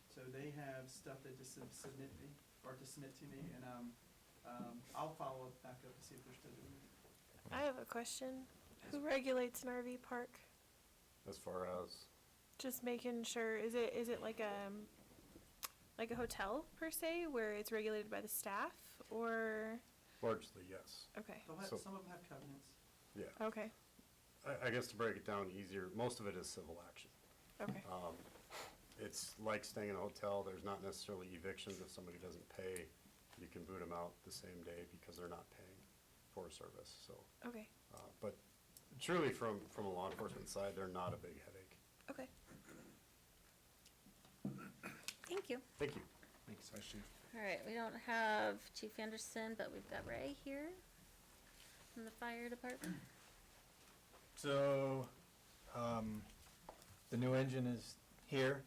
So they have stuff that just submit to me, and I'll follow up back up to see if they're still doing it. I have a question. Who regulates an RV park? As far as, Just making sure, is it like a hotel per se, where it's regulated by the staff, or, largely, yes. okay, So- Some of them have covenants. Yeah. okay, I guess to break it down easier, most of it is civil action. okay, It's like staying in a hotel, there's not necessarily evictions. If somebody doesn't pay, you can boot them out the same day because they're not paying for a service, so. okay, But truly, from a law enforcement side, they're not a big headache. okay. Thank you. Thank you. Thanks, Chief. All right, we don't have Chief Anderson, but we've got Ray here from the fire department. So, the new engine is here.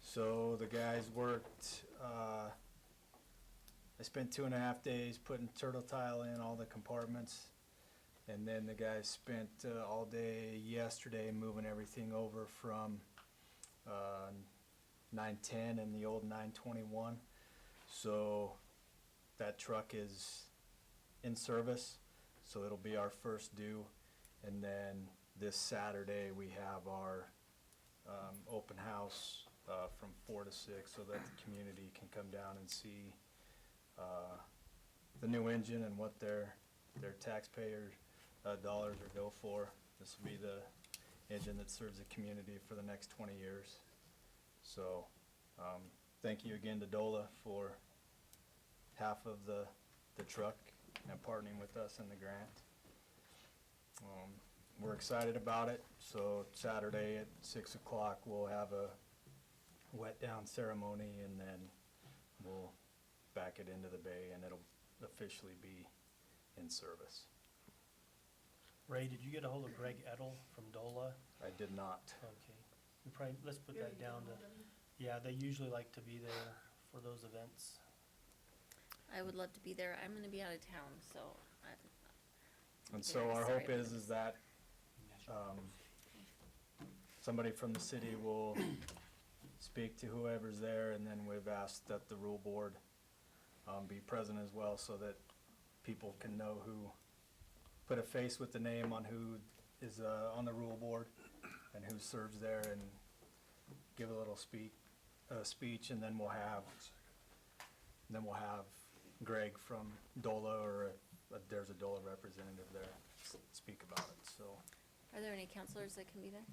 So the guys worked, I spent 2.5 days putting turtle tile in all the compartments. And then the guys spent all day yesterday moving everything over from 910 and the old 921. So that truck is in service, so it'll be our first due. And then this Saturday, we have our open house from 4 to 6, so that the community can come down and see the new engine and what their taxpayer dollars are go for. This will be the engine that serves the community for the next 20 years. So, thank you again to DOLA for half of the truck and partnering with us in the grant. We're excited about it, so Saturday at 6 o'clock, we'll have a wet down ceremony, and then we'll back it into the bay, and it'll officially be in service. Ray, did you get a hold of Greg Edel from DOLA? I did not. Okay. We probably, let's put that down to, yeah, they usually like to be there for those events. I would love to be there. I'm gonna be out of town, so And so Very our sorry hope about is that, somebody from the city will speak to whoever's there, and then we've asked that the rule board, be present as well, so that people can know who, put a face with the name on who is, on the rule board and who serves there, and give a little speech, and then we'll have Greg from DOLA, or there's a DOLA representative there, speak about it, so. Are there any counselors that can be there?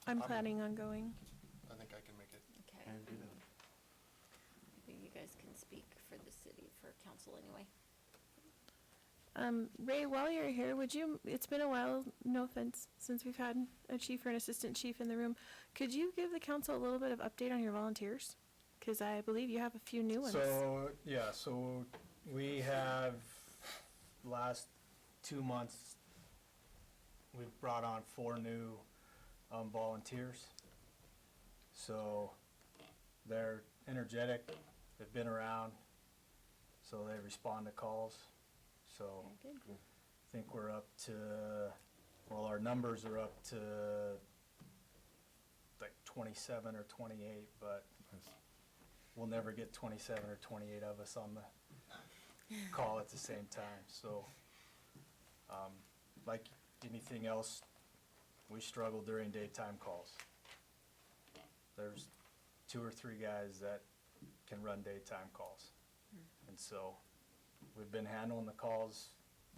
I'm planning on going. I think I can make it. Okay. Maybe you guys can speak for the city, for council anyway. Ray, while you're here, it's been a while, no offense, since we've had a chief or an assistant chief in the room. Could you give the council a little bit of update on your volunteers? Because I believe you have a few new ones. So, yeah, so we have, last 2 months, we've brought on 4 new volunteers. So they're energetic, they've been around, so they respond to calls. So Very good. I think we're up to, well, our numbers are up to like 27 or 28, but we'll never get 27 or 28 of us on the call at the same time. So, like anything else, we struggle during daytime calls. There's 2 or 3 guys that can run daytime calls. And so we've been handling the calls,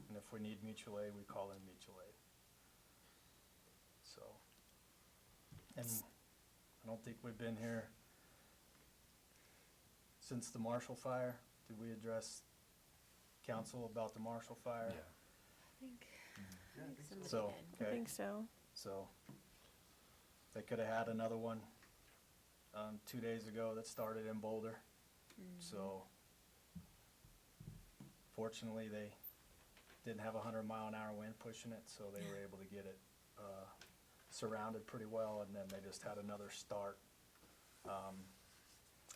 and if we need mutual aid, we call in mutual aid. So, and I don't think we've been here since the Marshall fire. Did we address council about the Marshall fire? I think somebody So, did. I okay, think so. so they could have had another one 2 days ago that started in Boulder. So fortunately, they didn't have 100-mile-an-hour wind pushing it, so they were able to get it surrounded pretty well, and then they just had another start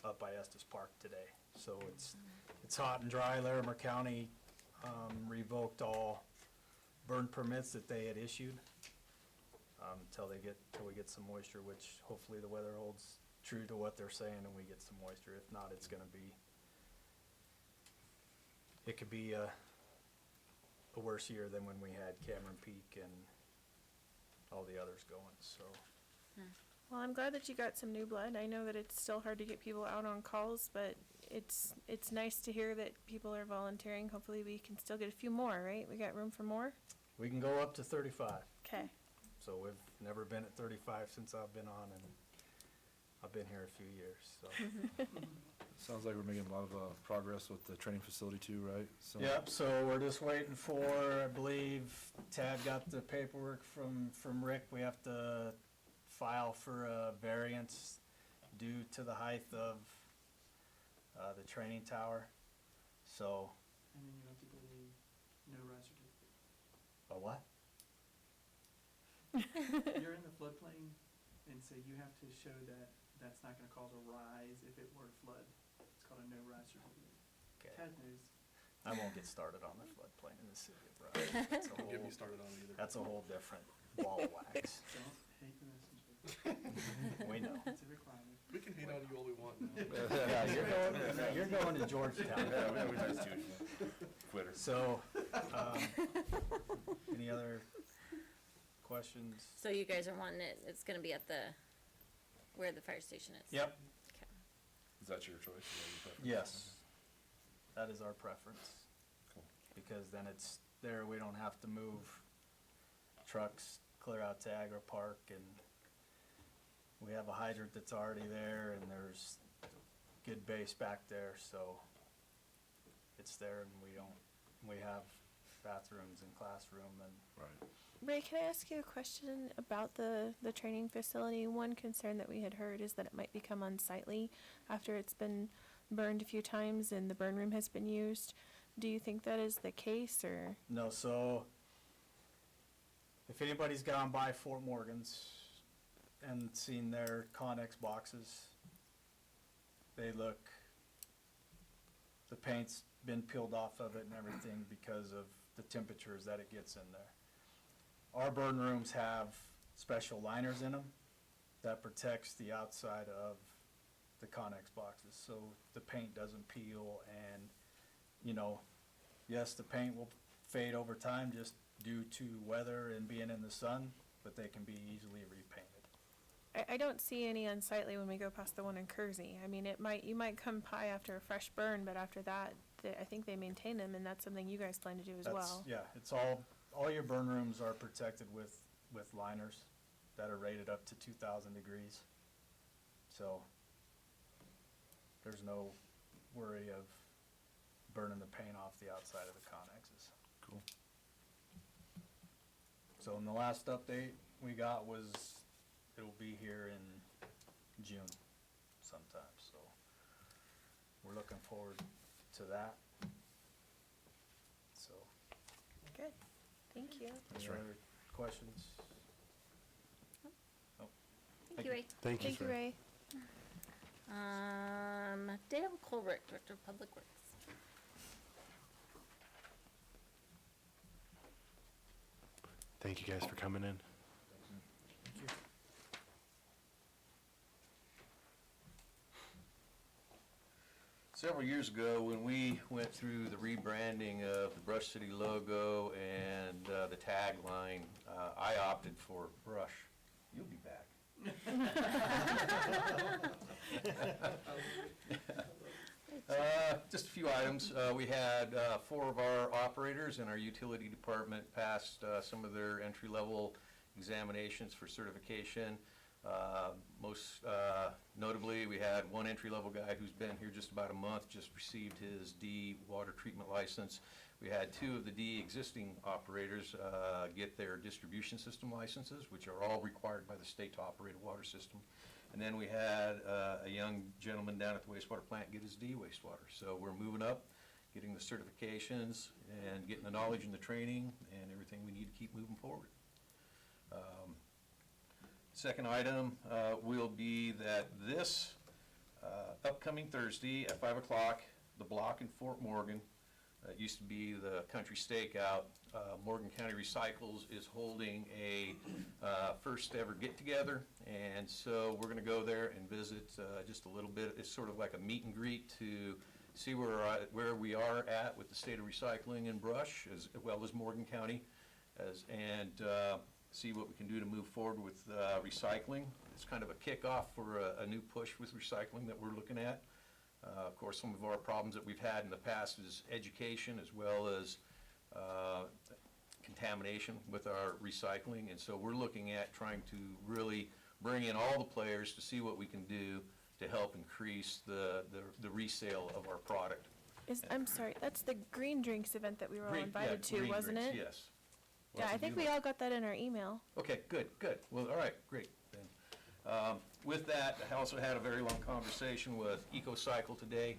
up by Estes Park today. So it's hot and dry. Larimer County revoked all burn permits that they had issued till we get some moisture, which hopefully the weather holds true to what they're saying and we get some moisture. If not, it could be a worse year than when we had Cameron Peak and all the others going, so. Well, I'm glad that you got some new blood. I know that it's still hard to get people out on calls, but it's nice to hear that people are volunteering. Hopefully we can still get a few more, right? We got room for more? We can go up to 35. Okay. So we've never been at 35 since I've been on, and I've been here a few years, so. Sounds like we're making a lot of progress with the training facility too, right? So Yep, so we're just waiting for, I believe Tad got the paperwork from Rick. We have to file for a variance due to the height of the training tower, so. And then you have to get a no-rise certificate. A what? You're in the floodplain, and so you have to show that that's not gonna cause a rise if it were to flood. It's called a no-rise certificate. Okay. Tad knows. I won't get started on the floodplain in the city of Broward. That's a Don't get me whole, started on it either. that's a whole different ball of wax. Don't hate the messenger. We know. It's a requirement. We can hate on you all we want now. Yeah, you're going to Georgetown. Quitter. So, any other questions? So you guys are wanting it's gonna be at where the fire station is? Yep. Okay. Is that your choice? Is that your preference? Yes, that is our preference. Cool. Because then it's there, we don't have to move trucks clear out to Agri Park, and we have a hydrant that's already there, and there's good base back there, so it's there, and we have bathrooms and classroom and. Right. Ray, can I ask you a question about the training facility? One concern that we had heard is that it might become unsightly after it's been burned a few times and the burn room has been used. Do you think that is the case, or? No, so if anybody's gone by Fort Morgan's and seen their Connex boxes, the paint's been peeled off of it and everything because of the temperatures that it gets in there. Our burn rooms have special liners in them that protects the outside of the Connex boxes, so the paint doesn't peel and, you know, yes, the paint will fade over time just due to weather and being in the sun, but they can be easily repainted. I don't see any unsightly when we go past the one in Kersey. I mean, you might come by after a fresh burn, but after that, I think they maintain them, and that's something you guys plan to do as well. Yeah, it's all your burn rooms are protected with liners that are rated up to 2,000 degrees. So there's no worry of burning the paint off the outside of the Connexes. Cool. So in the last update we got was, it'll be here in June sometime, so we're looking forward to that. So, Good. Thank you. any other questions? Oh, Thank you, Ray. Thank you, Thank you, sir. Ray. Dale Colbert, Director of Public Works. Thank you guys for coming in. Several years ago, when we went through the rebranding of the Brush City logo and the tagline, I opted for Brush. You'll be back. Just a few items. We had 4 of our operators in our utility department pass some of their entry-level examinations for certification. Most notably, we had one entry-level guy who's been here just about a month, just received his D water treatment license. We had 2 of the D existing operators get their distribution system licenses, which are all required by the state to operate a water system. And then we had a young gentleman down at the wastewater plant get his D wastewater. So we're moving up, getting the certifications and getting the knowledge and the training and everything we need to keep moving forward. Second item will be that this upcoming Thursday at 5 o'clock, the block in Fort Morgan, it used to be the Country Stakeout, Morgan County Recycles is holding a first ever get-together, and so we're going to go there and visit just a little bit. It's sort of like a meet and greet to see where we are at with the state of recycling and brush, as well as Morgan County, and see what we can do to move forward with recycling. It's kind of a kickoff for a new push with recycling that we're looking at. Of course, some of our problems that we've had in the past is education as well as contamination with our recycling, and so we're looking at trying to really bring in all the players to see what we can do to help increase the resale of our product. I'm sorry, that's the green drinks event that we were all Green- yeah, invited to, green wasn't drinks, it? Yes. Yeah, I think we all got that in our email. Okay, good. Well, all right, great then. With that, I also had a very long conversation with EcoCycle today.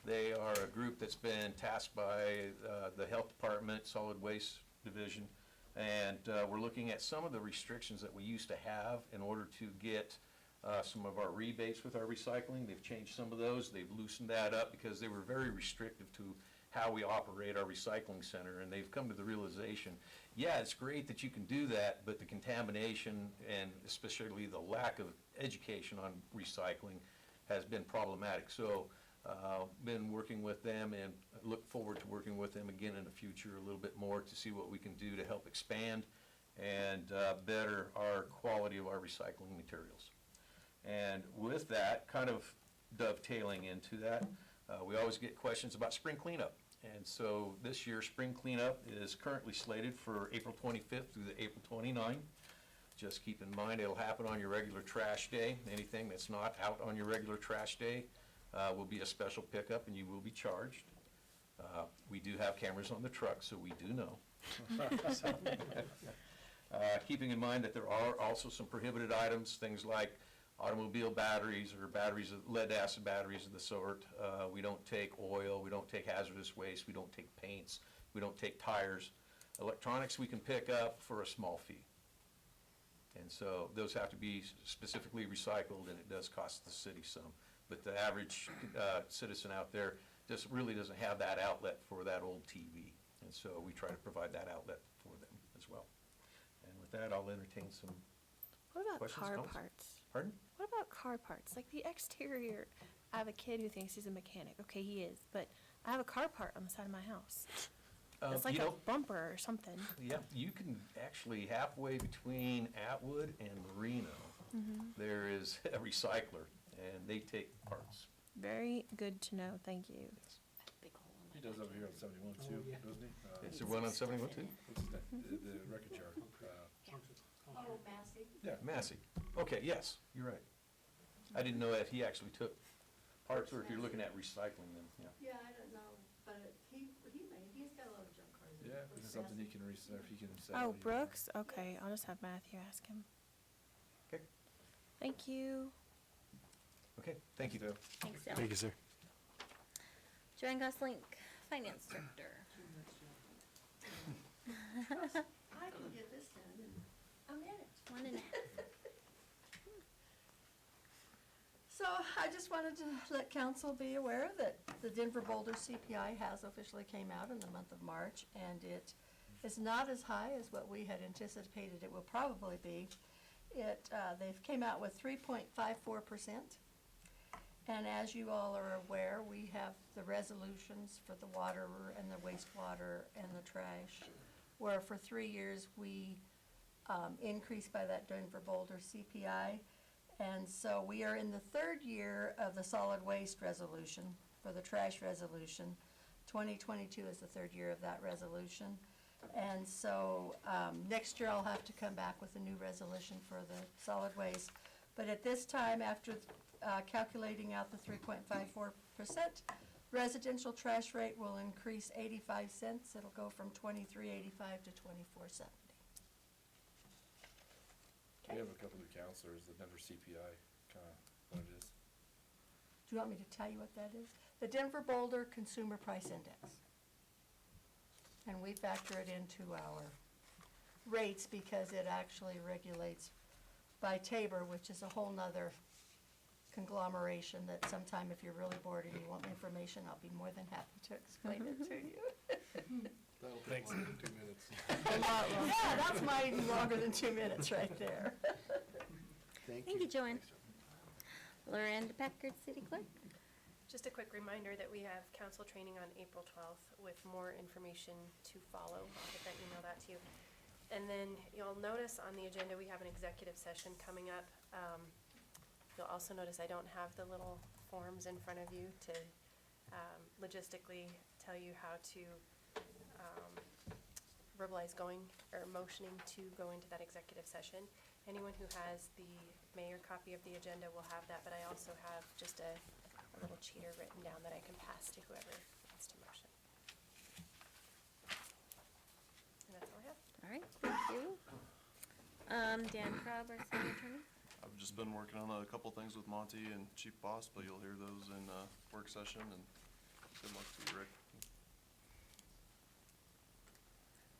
They are a group that's been tasked by the Health Department, Solid Waste Division, and we're looking at some of the restrictions that we used to have in order to get some of our rebates with our recycling. They've changed some of those. They've loosened that up because they were very restrictive to how we operate our recycling center, and they've come to the realization, yeah, it's great that you can do that, but the contamination and especially the lack of education on recycling has been problematic. So been working with them and look forward to working with them again in the future a little bit more to see what we can do to help expand and better our quality of our recycling materials. And with that, kind of dovetailing into that, we always get questions about spring cleanup. And so this year, spring cleanup is currently slated for April 25th through the April 29th. Just keep in mind, it'll happen on your regular trash day. Anything that's not out on your regular trash day will be a special pickup and you will be charged. We do have cameras on the truck, so we do know. Keeping in mind that there are also some prohibited items, things like automobile batteries or batteries, lead acid batteries of the sort. We don't take oil, we don't take hazardous waste, we don't take paints, we don't take tires. Electronics we can pick up for a small fee. And so those have to be specifically recycled, and it does cost the city some. But the average citizen out there just really doesn't have that outlet for that old TV. And so we try to provide that outlet for them as well. And with that, I'll entertain some, What about Questions, car comments? parts? pardon? What about car parts? Like the exterior. I have a kid who thinks he's a mechanic. Okay, he is, but I have a car part on the side of my house. It's like You a know, bumper or something. yeah, you can actually halfway between Atwood and Marino, there is a recycler, and they take parts. Very good to know. Thank you. Big hole in He my does over here on 71 too, doesn't he? Is there one on 71 too? What's his name? The record yard. Oh, Massey. Yeah, Massey. Okay, yes, you're right. I didn't know if he actually took parts, or if you're looking at recycling them, yeah. Yeah, I don't know, but he's got a lot of junk cars. Yeah, if it's something he can if he can sell. Oh, he- Brooks? Okay, I'll just have Matthew ask him. Okay. Thank you. Okay, thank you, Dale. Thanks, Dale. Thank you, sir. Joanne Goslink, Finance Director. I can get this done in a minute. 1.5. So I just wanted to let council be aware that the Denver Boulder CPI has officially came out in the month of March, and it is not as high as what we had anticipated it will probably be. They've came out with 3.54%. And as you all are aware, we have the resolutions for the water and the wastewater and the trash, where for 3 years we increased by that Denver Boulder CPI. And so we are in the third year of the solid waste resolution, for the trash resolution. 2022 is the third year of that resolution. And so next year I'll have to come back with a new resolution for the solid waste. But at this time, after calculating out the 3.54%, residential trash rate will increase 85 cents. It'll go from 23.85 to 24.70. We have a couple of counselors that never CPI, kind of what it is. Do you want me to tell you what that is? The Denver Boulder Consumer Price Index. And we factor it into our rates because it actually regulates by Tabor, which is a whole nother conglomeration that sometime if you're really bored and you want information, I'll be more than happy to explain it to you. That'll take longer than 2 minutes. Yeah, that's mighty longer than 2 minutes right there. Thank you, Joanne. Lorraine Packard, City Clerk. Just a quick reminder that we have council training on April 12th with more information to follow. I'll get that, email that to you. And then you'll notice on the agenda, we have an executive session coming up. You'll also notice I don't have the little forms in front of you to logistically tell you how to verbalize going or motioning to go into that executive session. Anyone who has the mayor copy of the agenda will have that, but I also have just a little cheater written down that I can pass to whoever wants to motion. And that's all I have. All right, thank you. Dan Crabb, our city attorney. I've just been working on a couple things with Monty and Chief Boss, but you'll hear those in work session, and good luck to you, Rick.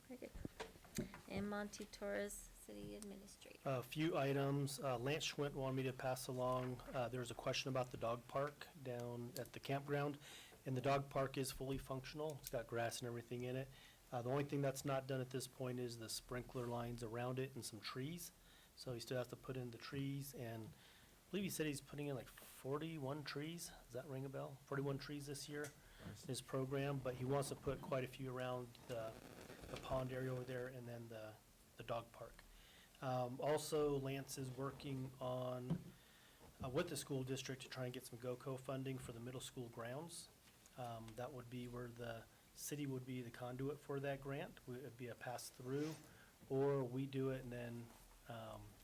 Very good. And Monty Torres, city administrator. A few items. Lance Schwint wanted me to pass along. There was a question about the dog park down at the campground. And the dog park is fully functional. It's got grass and everything in it. The only thing that's not done at this point is the sprinkler lines around it and some trees. So he still has to put in the trees, and I believe he said he's putting in like 41 trees. Does that ring a bell? 41 trees this year in his program, but he wants to put quite a few around the pond area over there and then the dog park. Also, Lance is working on, with the school district, to try and get some GOCO funding for the middle school grounds. That would be where the city would be the conduit for that grant. It would be a pass-through, or we do it and then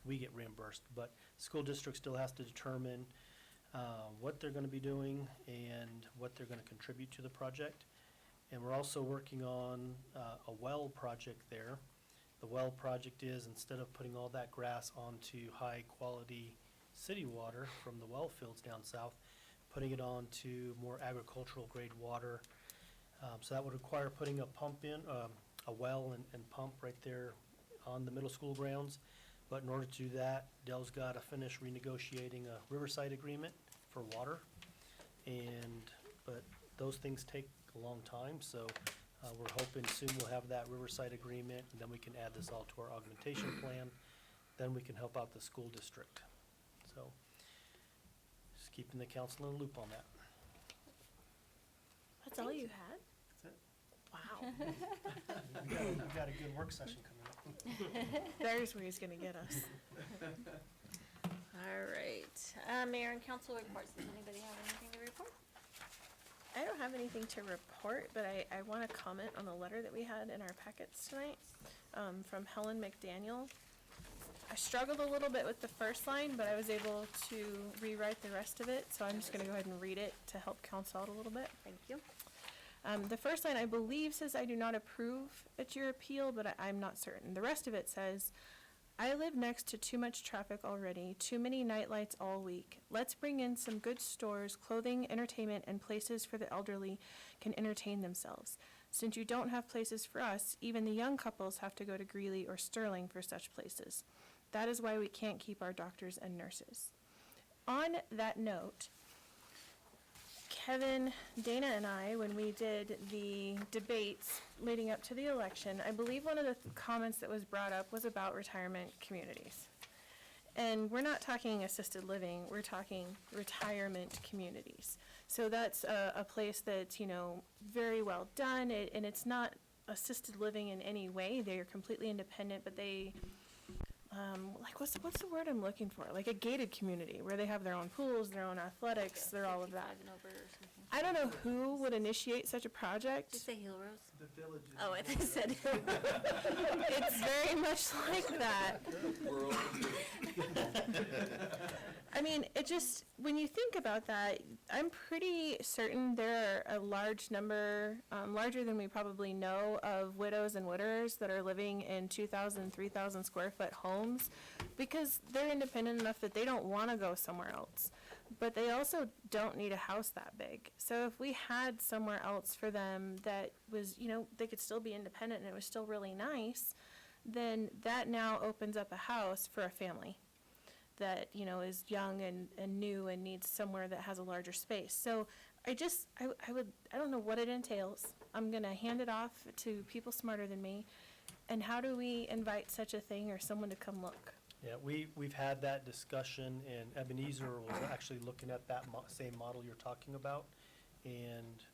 we get reimbursed. But school district still has to determine what they're gonna be doing and what they're gonna contribute to the project. And we're also working on a well project there. The well project is, instead of putting all that grass onto high-quality city water from the well fields down south, putting it onto more agricultural grade water. So that would require putting a pump in, a well and pump right there on the middle school grounds. But in order to do that, Dell's got to finish renegotiating a Riverside agreement for water. But those things take a long time, so We're hoping soon we'll have that Riverside agreement, and then we can add this all to our augmentation plan. Then we can help out the school district. So, just keeping the council in the loop on that. That's all you had? That's it. Wow. We've got a good work session coming up. There's where he's gonna get us. All right, mayor and council reports. Does anybody have anything to report? I don't have anything to report, but I want to comment on the letter that we had in our packets tonight, from Helen McDaniel. I struggled a little bit with the first line, but I was able to rewrite the rest of it, so I'm just gonna go ahead and read it to help counsel out a little bit. Thank you. The first line, I believe, says I do not approve at your appeal, but I'm not certain. The rest of it says, I live next to too much traffic already, too many nightlights all week. Let's bring in some good stores, clothing, entertainment, and places for the elderly can entertain themselves. Since you don't have places for us, even the young couples have to go to Greeley or Sterling for such places. That is why we can't keep our doctors and nurses. On that note, Kevin, Dana, and I, when we did the debates leading up to the election, I believe one of the comments that was brought up was about retirement communities. And we're not talking assisted living, we're talking retirement communities. So that's a place that's, you know, very well done, and it's not assisted living in any way. They're completely independent, but they, like, what's the word I'm looking for? Like a gated community where they have their own pools, their own athletics, they're all of that. 55 and over or something. I don't know who would initiate such a project. Did you say Hill Rose? The village is. Oh, I think I said. It's very much like that. We're open I mean, it just, when you think about that, I'm pretty certain there are a large number, larger than we probably know, of widows and widowers that are living in 2,000, 3,000 square foot homes because they're independent enough that they don't want to go somewhere else. But they also don't need a house that big. So if we had somewhere else for them that was, you know, they could still be independent and it was still really nice, then that now opens up a house for a family that, you know, is young and new and needs somewhere that has a larger space. So I don't know what it entails. I'm gonna hand it off to people smarter than me. And how do we invite such a thing or someone to come look? Yeah, we've had that discussion, and Ebenezer was actually looking at that same model you're talking about. And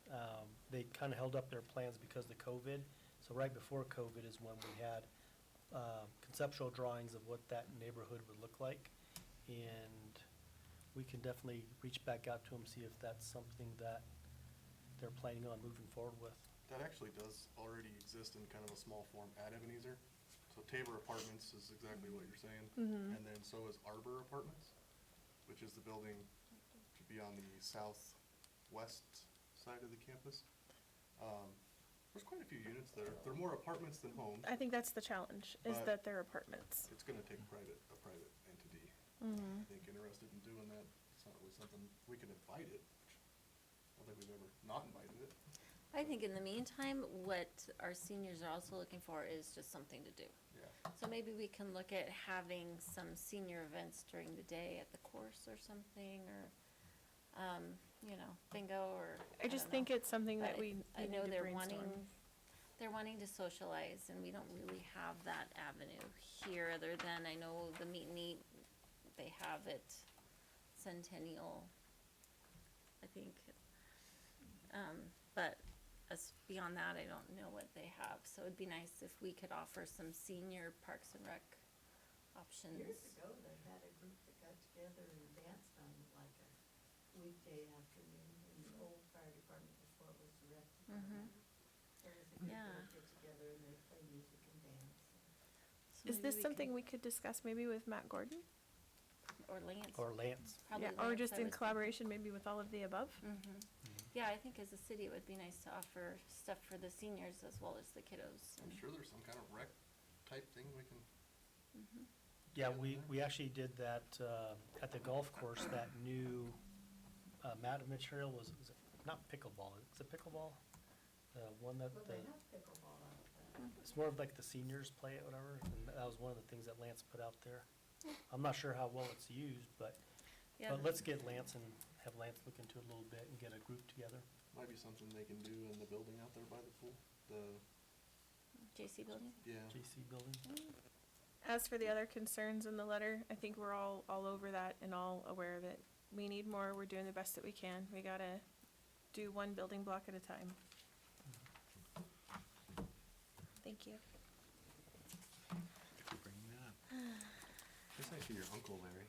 they kind of held up their plans because of COVID. So right before COVID is when we had conceptual drawings of what that neighborhood would look like. And we can definitely reach back out to them, see if that's something that they're planning on moving forward with. That actually does already exist in kind of a small form at Ebenezer. So Tabor Apartments is exactly what you're saying. Mm-hmm. And then so is Arbor Apartments, which is the building to be on the southwest side of the campus. There's quite a few units there. They're more apartments than homes. I think that's the challenge, is But- that they're apartments. It's gonna take a private entity. Mm-hmm. I think interested in doing that. It's not really something, we can invite it. I don't think we've ever not invited it. I think in the meantime, what our seniors are also looking for is just something to do. Yeah. So maybe we can look at having some senior events during the day at the course or something, or, you know, bingo, or, I just don't know. think it's something that But we I need know to they're brainstorm. wanting to socialize, and we don't really have that avenue here, other than I know the meet and eat, they have it Centennial, I think. But as beyond that, I don't know what they have, so it'd be nice if we could offer some senior Parks and Rec options. Years ago, they had a group that got together and danced on like a weekday afternoon in the old fire department before it was the rec department. There was a group that would get together and they'd play music and dance. So Is maybe this we something can- we could discuss maybe with Matt Gordon? Or Lance. Or Lance. Probably Yeah, or Lance, just I in was collaboration maybe with all of the above? thinking. Yeah, I think as a city, it would be nice to offer stuff for the seniors as well as the kiddos. I'm sure there's some kind of rec type thing we can. Yeah, we actually did that at the golf course, that new mat material was it not pickleball, is it pickleball? The one that, Well, they have pickleball out there. it's more of like the seniors play it, whatever, and that was one of the things that Lance put out there. I'm not sure how well it's used, but Yeah, let's get Lance and have Lance look into it a little bit and get a group together. Might be something they can do in the building out there by the pool. JC Building? yeah. JC Building? As for the other concerns in the letter, I think we're all over that and all aware of it. We need more, we're doing the best that we can. We gotta do one building block at a time. Thank you. Thank you for bringing that up. That's actually your uncle, Larry.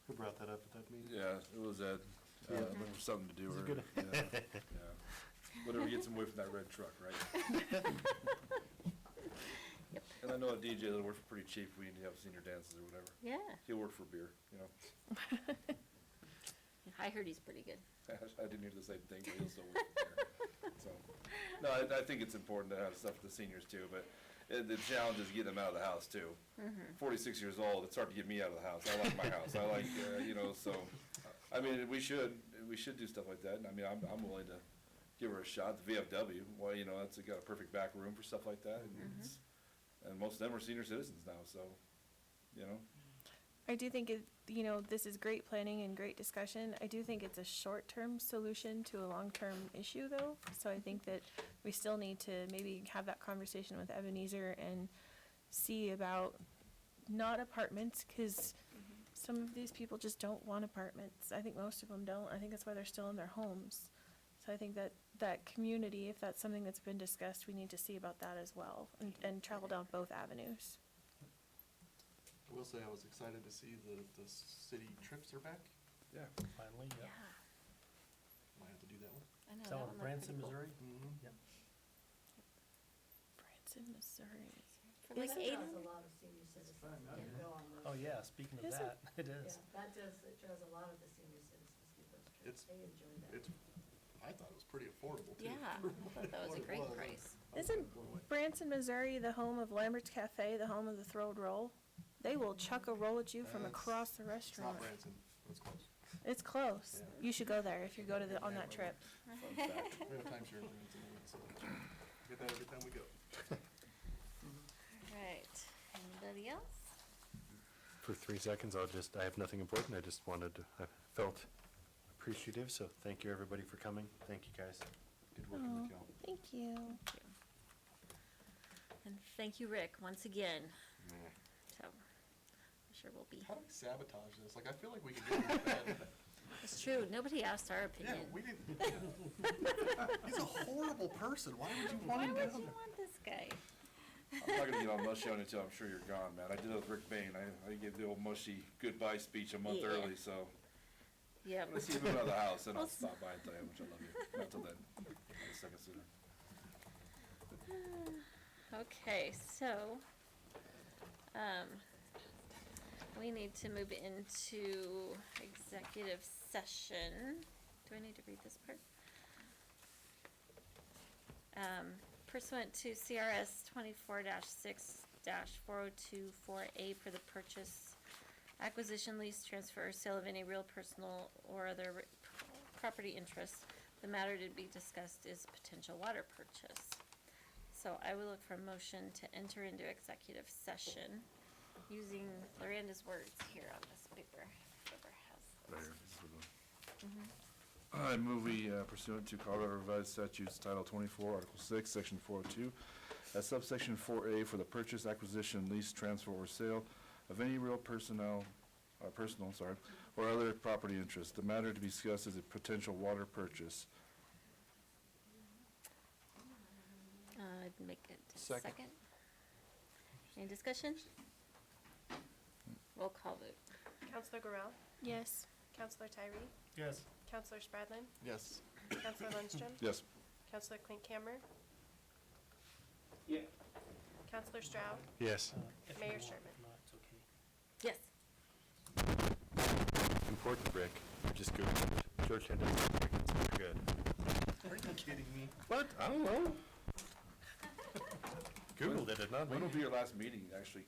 Who brought that up at that meeting? Yeah, it was Ed. Yeah. Looking for something to do. Is it or- good? Yeah, yeah. Whatever gets him away from that red truck, right? And I know a DJ that works for pretty cheap. We need to have senior dances or whatever. Yeah. He'll work for beer, you know. I heard he's pretty good. I didn't hear the same thing, but he'll still work for beer. So, no, I think it's important to have stuff for the seniors too, but the challenge is getting them out of the house too. 46 years old, it's hard to get me out of the house. I like my house. I like, you know, so, I mean, we should do stuff like that. And I mean, I'm willing to give her a shot. The VFW, well, you know, it's got a perfect back room for stuff like that. And most of them are senior citizens now, so, you know. I do think this is great planning and great discussion. I do think it's a short-term solution to a long-term issue though. So I think that we still need to maybe have that conversation with Ebenezer and see about not apartments, cause some of these people just don't want apartments. I think most of them don't. I think that's why they're still in their homes. So I think that community, if that's something that's been discussed, we need to see about that as well and travel down both avenues. I will say I was excited to see the city trips are back. Yeah. Finally, yeah. Might have to do that one. I know Is that one looked Branson, pretty cool. Missouri? Mm-hmm. Yep. Branson, Missouri. For like It eight. draws a lot of senior citizens that go on those. Oh, yeah, speaking of Is it? that, it Yeah, is. it draws a lot of the senior citizens do those trips. It's- They enjoy that. I thought it was pretty affordable too. Yeah, I thought that was a What it great was. price. I was Isn't blown away. Branson, Missouri the home of Lambert's Cafe, the home of the throwed roll? They will chuck a roll at you from That's- across the It's restaurant. not Branson, but it's close. It's close. Yeah. You should go there if you go to on that trip. Fun fact. We have timeshare in Branson, so get that every time we go. Right. Anybody else? For 3 seconds, I have nothing important. I just I felt appreciative, so thank you everybody for coming. Thank you guys. Good working with y'all. Thank you. And thank you, Rick, once again. So, I'm sure we'll be. How do we sabotage this? Like, I feel like we could get this bad. It's true, nobody asked our Yeah, opinion. we didn't. He's a horrible person. Why would you want Why him would down you there? want this guy? I'm not gonna get all mushy on it until I'm sure you're gone, man. I did it with Rick Bain. I gave the old mushy goodbye speech a month Yeah. early, so. Yeah. When I see you move out of the house, then I'll Well, stop by and tell you how much I love you. Not till then. A second sooner. Okay, so, we need to move into executive session. Do I need to read this part? Pursuant to CRS 24-6-4024A for the purchase, acquisition, lease, transfer, or sale of any real personal or other property interest, the matter to be discussed is potential water purchase. So I will look for a motion to enter into executive session using Loranda's words here on this paper. Whoever has Right this. here, this is the one. I move we pursuant to Colorado Revised Statutes Title 24, Article 6, Section 402, as subsection 4A for the purchase, acquisition, lease, transfer, or sale of any real personal, or other property interest. The matter to be discussed is a potential water purchase. I'd make it a Second. second. Any discussion? Roll call vote. Counselor Gorell, Yes. Counselor Tyree, Yes. Counselor Spradlin, Yes. Counselor Lundstrom, Yes. Counselor Klink-Camber, Yeah. Counselor Stroud, Yes. If you Mayor want, Sherman. if not, it's okay. Yes. Important, Rick. I just Googled it. Georgetown doesn't drink it, so you're good. Are you kidding me? What? I don't know. Googled it, did not When me. will be your last meeting, actually?